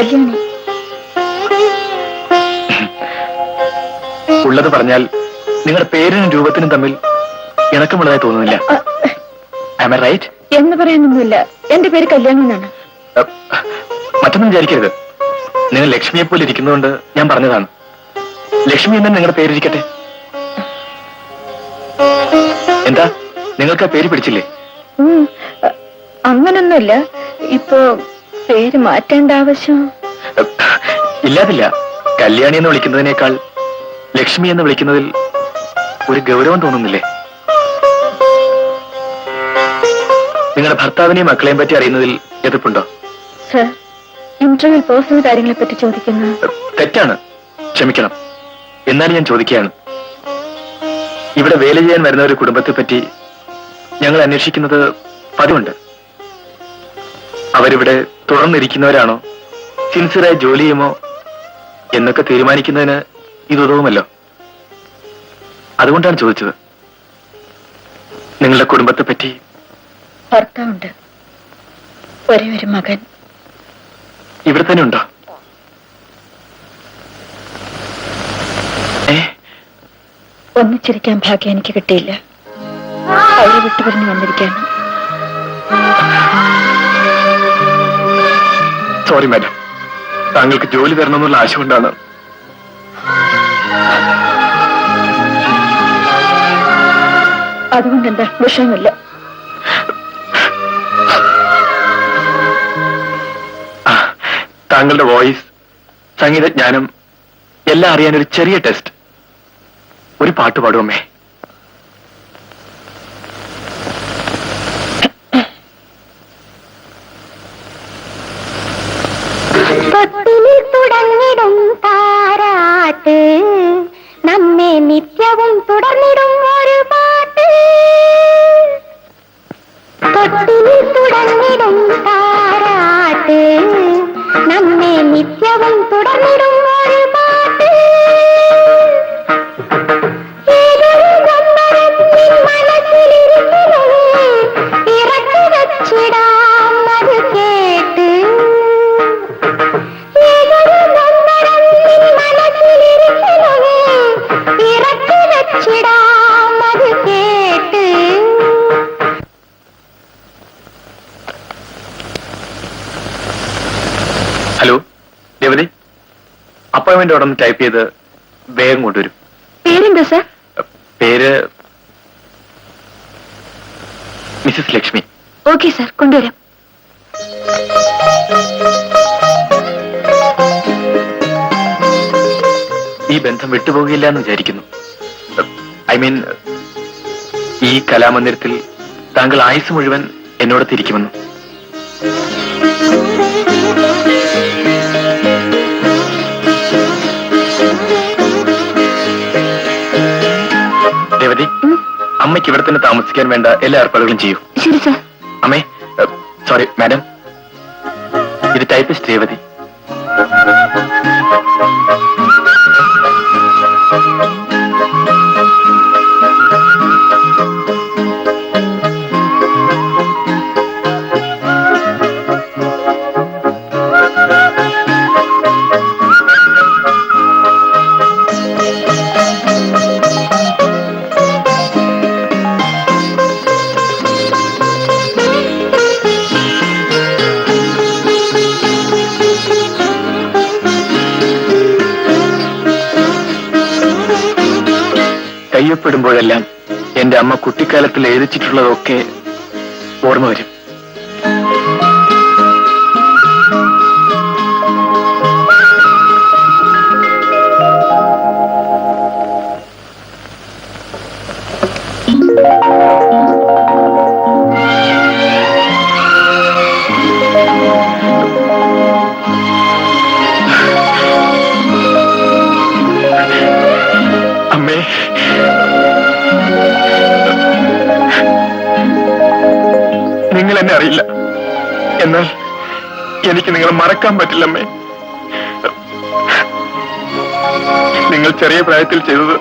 കല്യാണി. ഉള്ളത് പറഞ്ഞാൽ നിങ്ങളുടെ പേരിനും രൂപത്തിനും തമ്മിൽ ഇണക്കമുള്ളതായി തോന്നുന്നില്ല. Am I right? എന്ന് പറയാനൊന്നുമില്ല. എന്റെ പേര് കല്യാണി എന്നാണ്. മറ്റൊന്നും വിചാരിക്കരുത്. നിങ്ങൾ ലക്ഷ്മിയെ പോലെ ഇരിക്കുന്നതുകൊണ്ട് ഞാൻ പറഞ്ഞതാണ്. ലക്ഷ്മി എന്ന് നിങ്ങളുടെ പേരിരിക്കട്ടെ. എന്താ നിങ്ങൾക്ക് ആ പേര് പിടിച്ചില്ലേ? അങ്ങനൊന്നുമില്ല. ഇപ്പോ പേര് മാറ്റേണ്ട ആവശ്യം ഇല്ലാതില്ല. കല്യാണി എന്ന് വിളിക്കുന്നതിനേക്കാൾ ലക്ഷ്മി എന്ന് വിളിക്കുന്നതിൽ ഒരു ഗൗരവം തോന്നുന്നില്ലേ? നിങ്ങളുടെ ഭർത്താവിനെയും മക്കളെയും പറ്റി അറിയുന്നതിൽ എതിർപ്പുണ്ടോ? സർ, ഇന്റർവ്യൂവിൽ പേഴ്സണൽ കാര്യങ്ങളെ പറ്റി ചോദിക്കുന്നു. തെറ്റാണ്, ക്ഷമിക്കണം. എന്നാലും ഞാൻ ചോദിക്കുകയാണ്. ഇവിടെ വേല ചെയ്യാൻ വരുന്ന ഒരു കുടുംബത്തെ പറ്റി ഞങ്ങൾ അന്വേഷിക്കുന്നത് പതിവുണ്ട്. അവരിവിടെ തുടർന്നിരിക്കുന്നവരാണോ, സിൻസിയറായി ജോലി ചെയ്യുമോ എന്നൊക്കെ തീരുമാനിക്കുന്നതിന് ഇതുതവുമല്ലോ. അതുകൊണ്ടാണ് ചോദിച്ചത്. നിങ്ങളുടെ കുടുംബത്തെ പറ്റി. ഭർത്താവുണ്ട്, ഒരേ ഒരു മകൻ. ഇവിടെ തന്നെ ഉണ്ടോ? ഒന്നിച്ചിരിക്കാൻ ഭാഗ്യം എനിക്ക് കിട്ടിയില്ല. അവരെ വിട്ടുപിരിഞ്ഞു വന്നിരിക്കുകയാണ്. സോറി മാഡം, താങ്കൾക്ക് ജോലി തരണമെന്നുള്ള ആശ കൊണ്ടാണ്. അതുകൊണ്ട് എന്താ വിഷയമില്ല. താങ്കളുടെ വോയിസ്, സംഗീതജ്ഞാനം എല്ലാം അറിയാനൊരു ചെറിയ ടെസ്റ്റ്. ഒരു പാട്ട് പാടുമേ? തൊട്ടിലിൽ തുടങ്ങിടും താരാട്ട് നമ്മെ നിത്യവും തുടർന്നിടും ഒരു പാട്ട്. തൊട്ടിലിൽ തുടങ്ങിടും താരാട്ട് നമ്മെ നിത്യവും തുടർന്നിടും ഒരു പാട്ട്. മനസ്സിലിരിക്കുന്നു ഇറക്കി വച്ചിടാം അത് കേട്ട്. മനസ്സിലിരിക്കുന്നു ഇറക്കി വച്ചിടാം അത് കേട്ട്. ഹലോ രവതി, അപ്പോയിന്റ്മെന്റ് അവിടെ നിന്ന് ടൈപ്പ് ചെയ്ത് വേഗം കൊണ്ടുവരും. പേരെന്താ സർ? പേര് മിസസ് ലക്ഷ്മി. ഓക്കെ സർ, കൊണ്ടുവരാം. ഈ ബന്ധം വിട്ടുപോകില്ല എന്ന് വിചാരിക്കുന്നു. ഐ മീൻ, ഈ കലാമന്ദിരത്തിൽ താങ്കൾ ആയുസ് മുഴുവൻ എന്നോടൊത്ത് ഇരിക്കുമെന്ന്. രവതി, അമ്മയ്ക്ക് ഇവിടെ തന്നെ താമസിക്കാൻ വേണ്ട എല്ലാ ഏർപ്പാടുകളും ചെയ്യൂ. ശരി സർ. അമ്മേ, സോറി മാഡം, ഇത് ടൈപ്പിസ്റ്റ് രേവതി. കയ്യൊപ്പിടുമ്പോഴെല്ലാം എന്റെ അമ്മ കുട്ടിക്കാലത്തിൽ എഴുതിച്ചിട്ടുള്ളതൊക്കെ ഓർമ്മ വരും. അമ്മേ, നിങ്ങൾ എന്നെ അറിയില്ല, എന്നാൽ എനിക്ക് നിങ്ങളെ മറക്കാൻ പറ്റില്ലമ്മേ. നിങ്ങൾ ചെറിയ പ്രായത്തിൽ ചെയ്തത്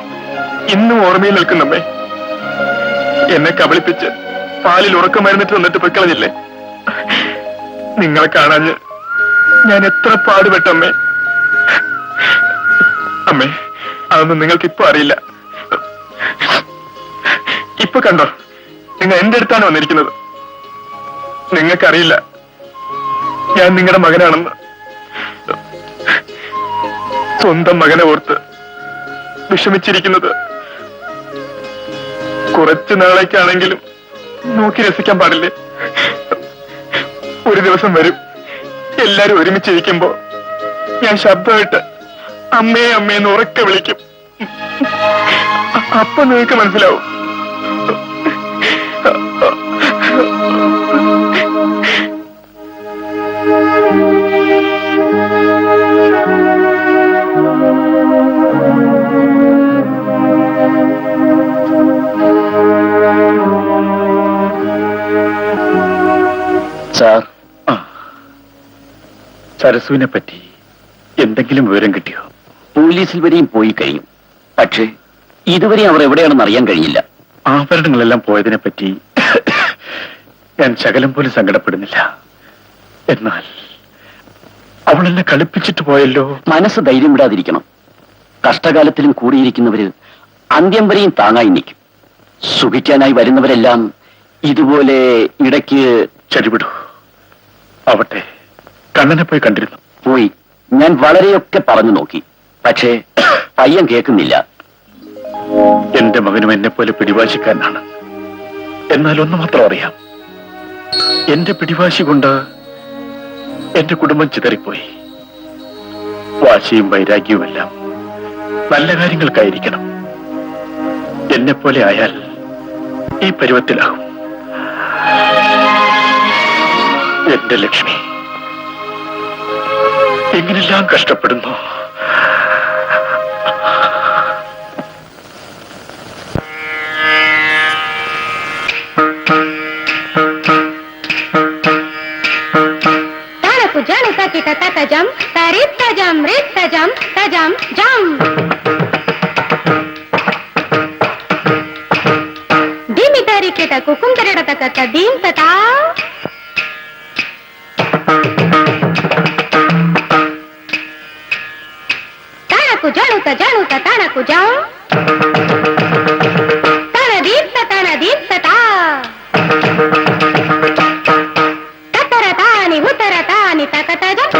ഇന്നും ഓർമ്മയിൽ നിൽക്കുന്നമ്മേ. എന്നെ കബളിപ്പിച്ച് പാലിൽ ഉറക്കം മരുന്നിട്ട് വന്നിട്ട് പൊയ്ക്കളഞ്ഞില്ലേ? നിങ്ങളെ കാണാഞ്ഞ് ഞാൻ എത്ര പാടുപെട്ടമ്മേ. അമ്മേ, അതൊന്നും നിങ്ങൾക്ക് ഇപ്പൊ അറിയില്ല. ഇപ്പൊ കണ്ടോ, നിങ്ങൾ എന്റെ അടുത്താണ് വന്നിരിക്കുന്നത്. നിങ്ങൾക്കറിയില്ല ഞാൻ നിങ്ങളുടെ മകനാണെന്ന്. സ്വന്തം മകനെ ഓർത്ത് വിഷമിച്ചിരിക്കുന്നത് കുറച്ചു നാളേക്കാണെങ്കിലും നോക്കി രസിക്കാൻ പാടില്ലേ? ഒരു ദിവസം വരും, എല്ലാരും ഒരുമിച്ചിരിക്കുമ്പോ ഞാൻ ശബ്ദമായിട്ട് അമ്മേ അമ്മേന്ന് ഉറക്കെ വിളിക്കും. അപ്പൊ നിങ്ങൾക്ക് മനസ്സിലാവും. സാർ, സരസുവിനെ പറ്റി എന്തെങ്കിലും വിവരം കിട്ടിയോ? പോലീസിൽ വരെയും പോയി കഴിയും. പക്ഷേ ഇതുവരെ അവർ എവിടെയാണെന്ന് അറിയാൻ കഴിഞ്ഞില്ല. ആഭരണങ്ങളെല്ലാം പോയതിനെ പറ്റി ഞാൻ ശകലം പോലും സങ്കടപ്പെടുന്നില്ല. എന്നാൽ അവളെന്നെ കളിപ്പിച്ചിട്ട് പോയല്ലോ. മനസ്സ് ധൈര്യം വിടാതിരിക്കണം. കഷ്ടകാലത്തിലും കൂടിയിരിക്കുന്നവര് അന്ത്യം വരെയും താങ്ങായി നിൽക്കും. സുഖിക്കാനായി വരുന്നവരെല്ലാം ഇതുപോലെ ഇടയ്ക്ക് ചരിവിടൂ. ആവട്ടെ, കണ്ണനെ പോയി കണ്ടിരുന്നു. പോയി. ഞാൻ വളരെയൊക്കെ പറഞ്ഞു നോക്കി. പക്ഷേ പയ്യൻ കേൾക്കുന്നില്ല. എന്റെ മകനും എന്നെ പോലെ പിടിവാശിക്കാരനാണ്. എന്നാൽ ഒന്ന് മാത്രം അറിയാം, എന്റെ പിടിവാശി കൊണ്ട് എന്റെ കുടുംബം ചിതറിപ്പോയി. വാശിയും വൈരാഗ്യവുമെല്ലാം നല്ല കാര്യങ്ങൾക്കായിരിക്കണം. എന്നെ പോലെ ആയാൽ ഈ പരുവത്തിലാകും. എന്റെ ലക്ഷ്മി എങ്ങനെല്ലാം കഷ്ടപ്പെടുന്നു. തജം തരിത് തജം റിത് തജം തജം ജം ദിമി തരികിട കുക്കും തരട തക തദീം തതാ തനകു ജണുത ജണുത തനകു ജം തനദീം തനദീം തതാ തതരതാനി ഉതരതാനി തക തജം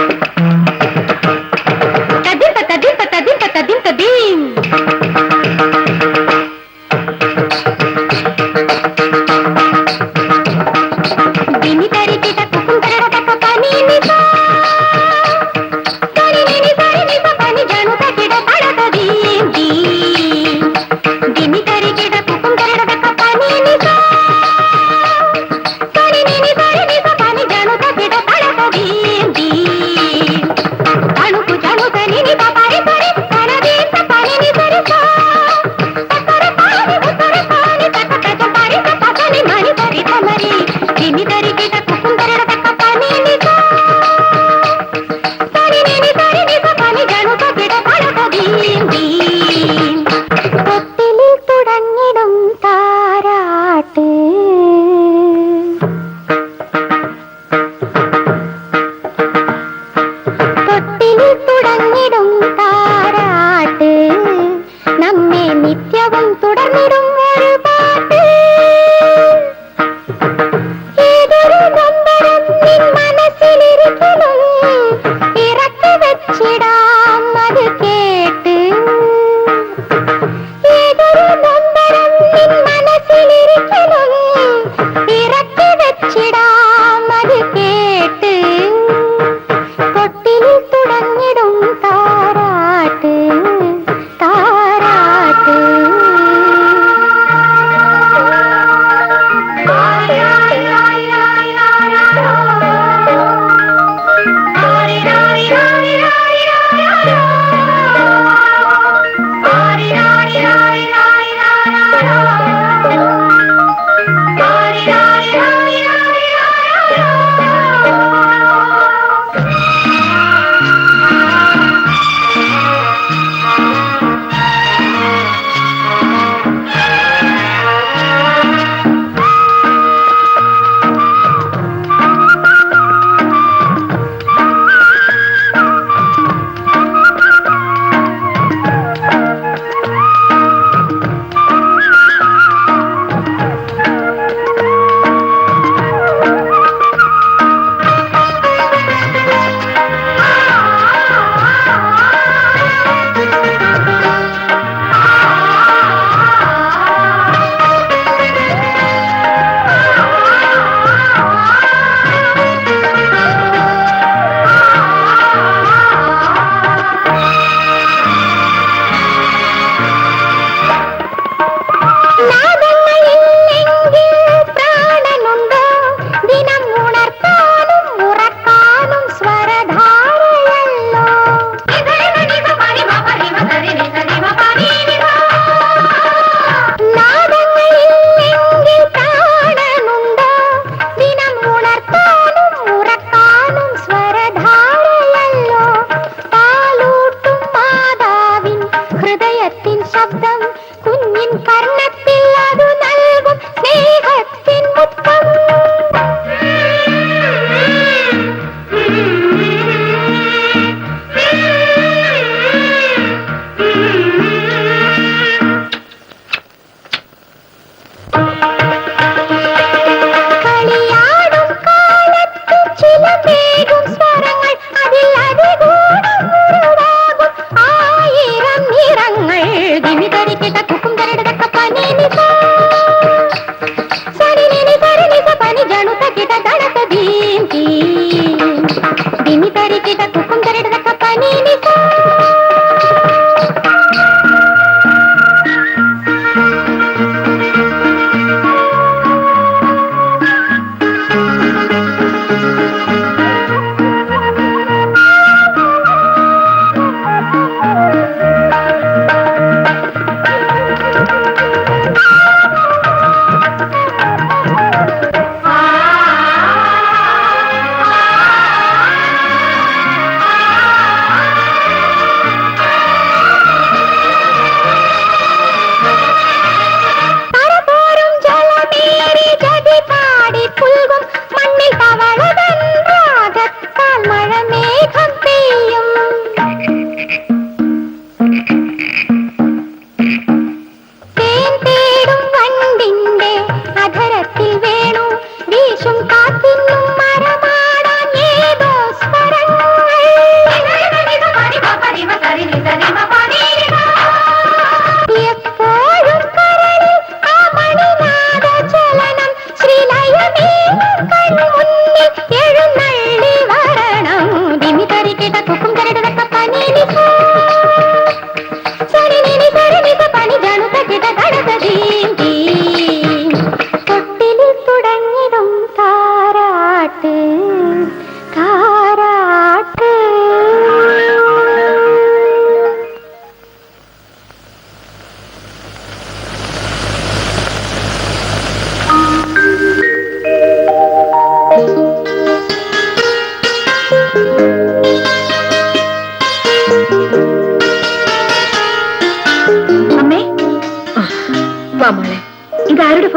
തുടർന്നിടും ഒരു പാട്ട് ഏതൊരു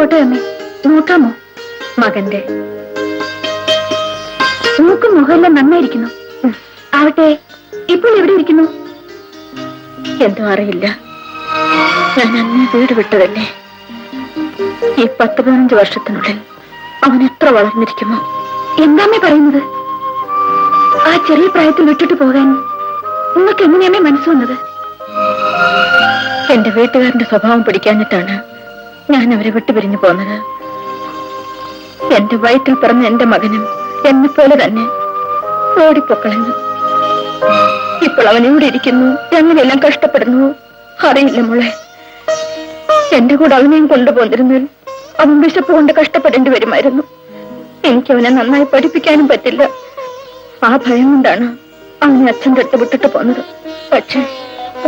ഫോട്ടോ അമ്മേ, നോക്കാമോ? മകന്റെ മൂക്കും മുഖമെല്ലാം നന്നായിരിക്കുന്നു. ആവട്ടെ, ഇപ്പോൾ എവിടെ ഇരിക്കുന്നു? എന്തോ അറിയില്ല. ഞാൻ അന്ന് വീട് വിട്ടതല്ലേ. ഈ 10-15 വർഷത്തിനുള്ളിൽ അവൻ എത്ര വളർന്നിരിക്കുമോ? എന്താമ്മേ പറയുന്നത്? ആ ചെറിയ പ്രായത്തിൽ വിട്ടിട്ട് പോകാൻ നിങ്ങൾക്ക് എങ്ങനെയാമേ മനസ്സ് വന്നത്? എന്റെ വീട്ടുകാരന്റെ സ്വഭാവം പിടിക്കാഞ്ഞിട്ടാണ് ഞാൻ അവരെ വിട്ടുപിരിഞ്ഞു പോന്നത്. എന്റെ വയറ്റിൽ പറഞ്ഞ എന്റെ മകനും എന്നെ പോലെ തന്നെ ഓടിപ്പൊക്കളഞ്ഞു. ഇപ്പോൾ അവൻ ഇവിടെ ഇരിക്കുന്നു, എങ്ങനെയെല്ലാം കഷ്ടപ്പെടുന്നു അറിയില്ല മോളെ. എന്റെ കൂടെ അവനെയും കൊണ്ടുപോന്നിരുന്നാൽ അവൻ വിശപ്പ് കൊണ്ട് കഷ്ടപ്പെടേണ്ടി വരുമായിരുന്നു. എനിക്ക് അവനെ നന്നായി പഠിപ്പിക്കാനും പറ്റില്ല. ആ ഭയം കൊണ്ടാണ് അവനെ അച്ഛൻ്റെ അടുത്ത് വിട്ടിട്ട് പോന്നത്. പക്ഷെ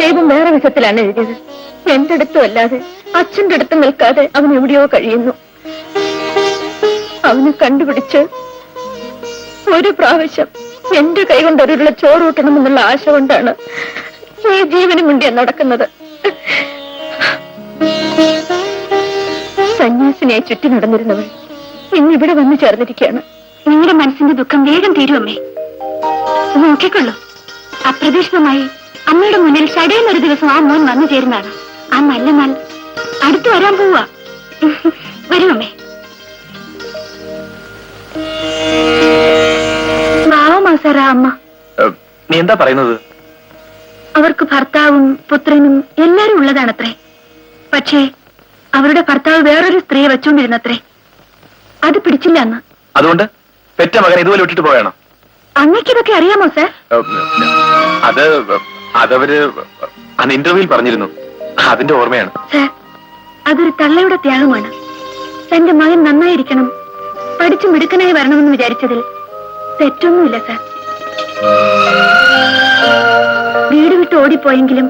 ദൈവം വേറെ വിധത്തിലാണ് എഴുതിയത്. എന്റെ അടുത്തും അല്ലാതെ അച്ഛന്റെ അടുത്ത് നിൽക്കാതെ അവൻ എവിടെയോ കഴിയുന്നു. അവനെ കണ്ടുപിടിച്ച് ഒരു പ്രാവശ്യം എന്റെ കൈ കൊണ്ട് ഒരുള്ള ചോറൂട്ടണമെന്നുള്ള ആശ കൊണ്ടാണ് ഈ ജീവനും വേണ്ടി നടക്കുന്നത്. സന്യാസിനെ ചുറ്റി നടന്നിരുന്നവൾ ഇന്നിവിടെ വന്നു ചേർന്നിരിക്കുകയാണ്. നിങ്ങളുടെ മനസ്സിന്റെ ദുഃഖം വേഗം തീരുമമ്മേ. നോക്കിക്കൊള്ളൂ, അപ്രതീക്ഷിതമായി അമ്മയുടെ മുന്നിൽ ചടയുന്നൊരു ദിവസം ആ മോൻ വന്നു ചേരുന്നതാണ്. ആ നല്ല നാൾ അടുത്തു വരാൻ പോവാ. വരുമമ്മേ. മാസാറാ അമ്മ. നീ എന്താ പറയുന്നത്? അവർക്ക് ഭർത്താവും പുത്രനും എല്ലാരും ഉള്ളതാണത്രേ. പക്ഷേ അവരുടെ ഭർത്താവ് വേറൊരു സ്ത്രീയെ വെച്ചുകൊണ്ടിരുന്നത്രേ. അത് പിടിച്ചില്ല അന്ന്. അതുകൊണ്ട് പെറ്റ മകൻ ഇതുപോലെ വിട്ടിട്ട് പോയാണോ? അങ്ങക്ക് ഇതൊക്കെ അറിയാമോ സാർ? അതവര് അന്ന് ഇന്റർവ്യൂവിൽ പറഞ്ഞിരുന്നു. അതിന്റെ ഓർമ്മയാണ്. സാർ, അതൊരു തള്ളയുടെ ത്യാഗമാണ്. തന്റെ മകൻ നന്നായിരിക്കണം, പഠിച്ചു മിടുക്കനായി വരണമെന്ന് വിചാരിച്ചതിൽ തെറ്റൊന്നുമില്ല സാർ. വീട് വിട്ട് ഓടിപ്പോയെങ്കിലും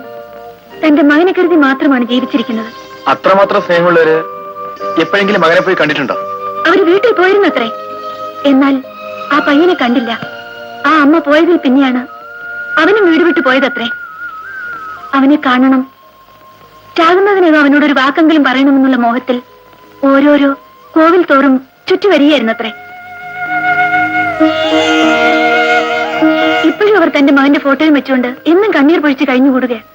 തന്റെ മകനെ കരുതി മാത്രമാണ് ജീവിച്ചിരിക്കുന്നത്. അത്രമാത്രം സ്നേഹമുള്ളവര് എപ്പോഴെങ്കിലും മകനെ പോയി കണ്ടിട്ടുണ്ടോ? അവര് വീട്ടിൽ പോയിരുന്നത്രേ. എന്നാൽ ആ പയ്യനെ കണ്ടില്ല. ആ അമ്മ പോയതിൽ പിന്നെയാണ് അവനും വീട് വിട്ടു പോയതത്രേ. അവനെ കാണണം, ചാകുന്നതിനകം അവനോടൊരു വാക്കെങ്കിലും പറയണമെന്നുള്ള മോഹത്തിൽ ഓരോരോ കോവിൽ തോറും ചുറ്റി വരികയായിരുന്നത്രേ. ഇപ്പോഴും അവർ തന്റെ മകന്റെ ഫോട്ടോയും വെച്ചുകൊണ്ട് എന്നും കണ്ണീർ പൊഴിച്ച് കഴിഞ്ഞുകൂടുകയാണ്.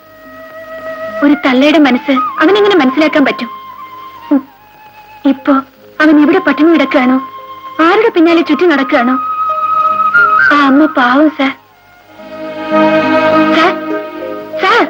ഒരു തള്ളയുടെ മനസ്സ് അവനെങ്ങനെ മനസ്സിലാക്കാൻ പറ്റും? ഇപ്പോ അവൻ എവിടെ പട്ടിണി കിടക്കുകയാണോ, ആരുടെ പിന്നാലെ ചുറ്റി നടക്കുകയാണോ? ആ അമ്മ പാവം സാർ. Sir, sir.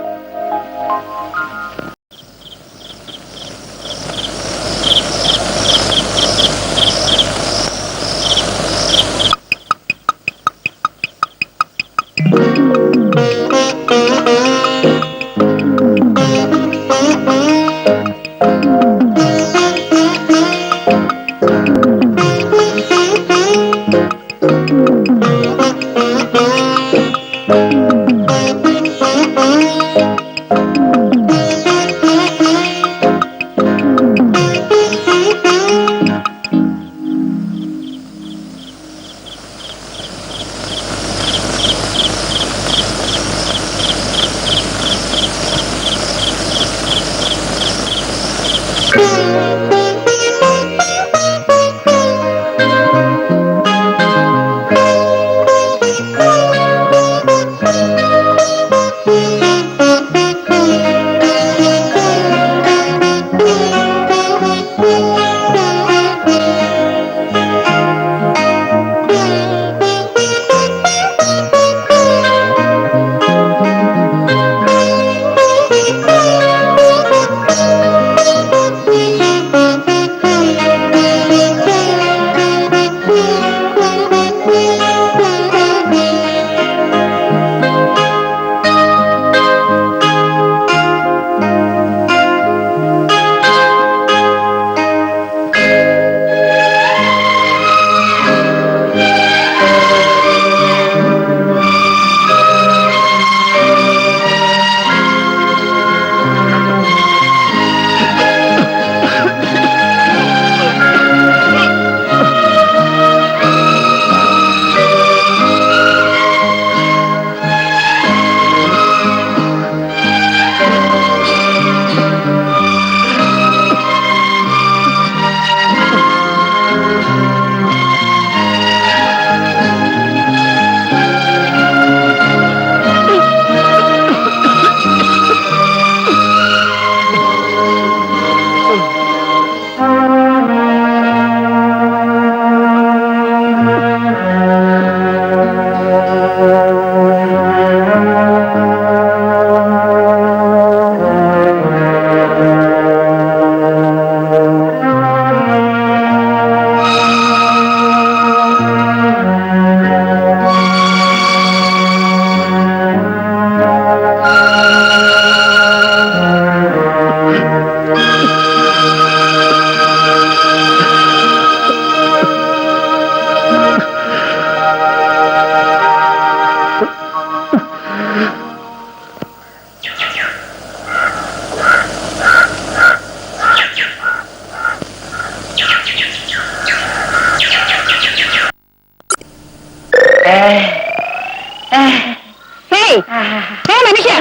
മനുഷ്യ,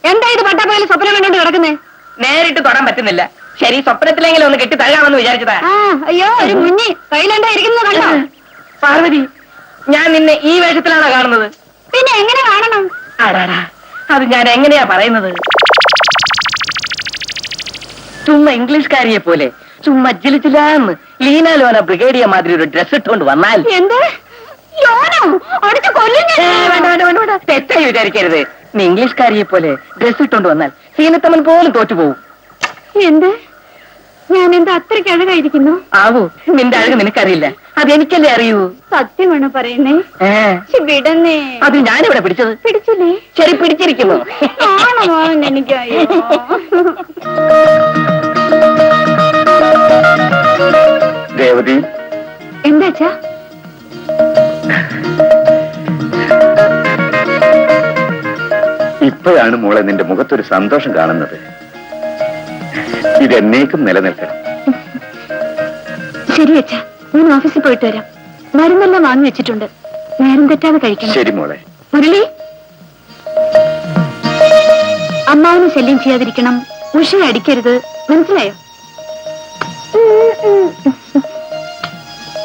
എന്താ ഇത് പട്ടാപ്പകൽ സ്വപ്നം കണ്ടോണ്ട് കിടക്കുന്നേ? നേരിട്ട് തൊടാൻ പറ്റുന്നില്ല. ശരി, സ്വപ്നത്തിലെങ്കിലും ഒന്ന് കെട്ടി തഴകാമെന്ന് വിചാരിച്ചതാ. അയ്യോ, ഒരു മുഞ്ഞി കയ്യിലെന്താ ഇരിക്കുന്നത് കണ്ടോ? പാർവതി, ഞാൻ നിന്നെ ഈ വേഷത്തിലാണോ കാണുന്നത്? പിന്നെ എങ്ങനെ കാണണം? ആടാടാ, അത് ഞാൻ എങ്ങനെയാ പറയുന്നത്? ചുമ്മാ ഇംഗ്ലീഷ്കാരിയെ പോലെ ചുമ്മാ ജിലിച്ചിലാന്ന് ലീന ലോന ബ്രിഗേഡിയ മാതിരി ഒരു ഡ്രസ് ഇട്ടുകൊണ്ട് വന്നാൽ എന്ത് യോനോ അടിച്ചു കൊല്ലുന്നു. വേണ്ട വേണ്ട വേണ്ട വേണ്ട, തെറ്റായി വിചാരിക്കരുത്. നീ ഇംഗ്ലീഷ്കാരിയെ പോലെ ഡ്രസ് ഇട്ടുകൊണ്ട് വന്നാൽ സീനത്തമ്മൻ പോലും തോറ്റുപോകും. എന്ത് ഞാൻ എന്താ അത്രയ്ക്ക് അഴകായിരിക്കുന്നു? ആവൂ, നിന്റെ അഴക് നിനക്കറിയില്ല, അതെനിക്കല്ലേ അറിയൂ. സത്യമാണോ പറയുന്നേ? വിടന്നേ. അത് ഞാനിവിടെ പിടിച്ചത്. പിടിച്ചില്ലേ? ശരി, പിടിച്ചിരിക്കുന്നു. ആണോ? എനിക്കറിയോ. രേവതി, എന്താച്ചാ? ഇപ്പോഴാണ് മോളെ നിന്റെ മുഖത്തൊരു സന്തോഷം കാണുന്നത്. ഇതെന്നേക്കും നിലനിൽക്കണം. ശരി അച്ഛാ, ഞാൻ ഓഫീസിൽ പോയിട്ട് വരാം. മരുന്നെല്ലാം വാങ്ങി വെച്ചിട്ടുണ്ട്, നേരം തെറ്റാതെ കഴിക്കണം. ശരി മോളെ. മുരളി, അമ്മാവിനെ ശല്യം ചെയ്യാതിരിക്കണം, ഉഷയെ അടിക്കരുത്, മനസ്സിലായോ?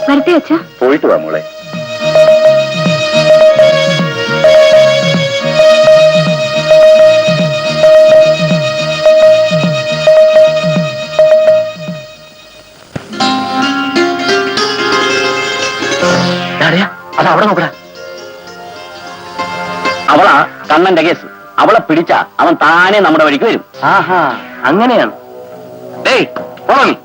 വരട്ടെ അച്ഛാ. പോയിട്ട് വാ മോളെ. അത് അവിടെ നോക്കടാ. അവളാ കണ്ണന്റെ കേസ്. അവളെ പിടിച്ച അവൻ താനെ നമ്മുടെ വഴിക്ക് വരും. ആഹാ, അങ്ങനെയാണ്. ഡേയ്, പോണം.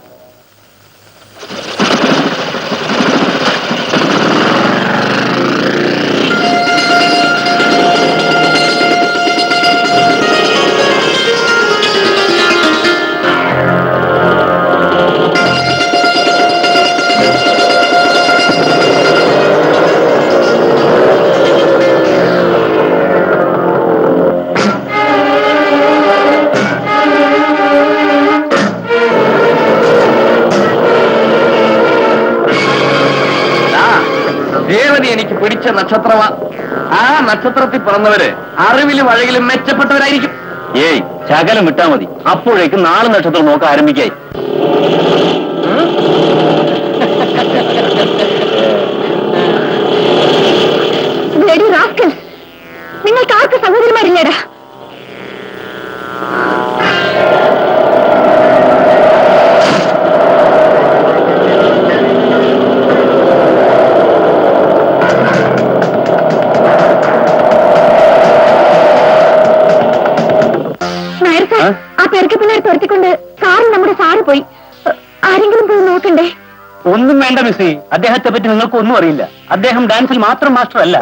ദേവതി എനിക്ക് പിടിച്ച നക്ഷത്രമാ. ആ നക്ഷത്രത്തിൽ പിറന്നവര് അറിവിലും അഴകിലും മെച്ചപ്പെട്ടവരായിരിക്കും. ഏയ്, ശകലം വിട്ടാ മതി, അപ്പോഴേക്കും 4 നക്ഷത്രം നോക്കാൻ ആരംഭിക്കായി. നിങ്ങൾക്ക് ആർക്ക് സഹോദരിമാരില്ലേടാ? ആ പെരക്കപ്പിള്ളേർ തുരത്തിക്കൊണ്ട് സാറ് നമ്മുടെ സാറ് പോയി. ആരെങ്കിലും പോയി നോക്കണ്ടേ? ഒന്നും വേണ്ട മിസ്സി, അദ്ദേഹത്തെ പറ്റി നിങ്ങൾക്ക് ഒന്നും അറിയില്ല. അദ്ദേഹം ഡാൻസിൽ മാത്രം മാസ്റ്റർ അല്ല.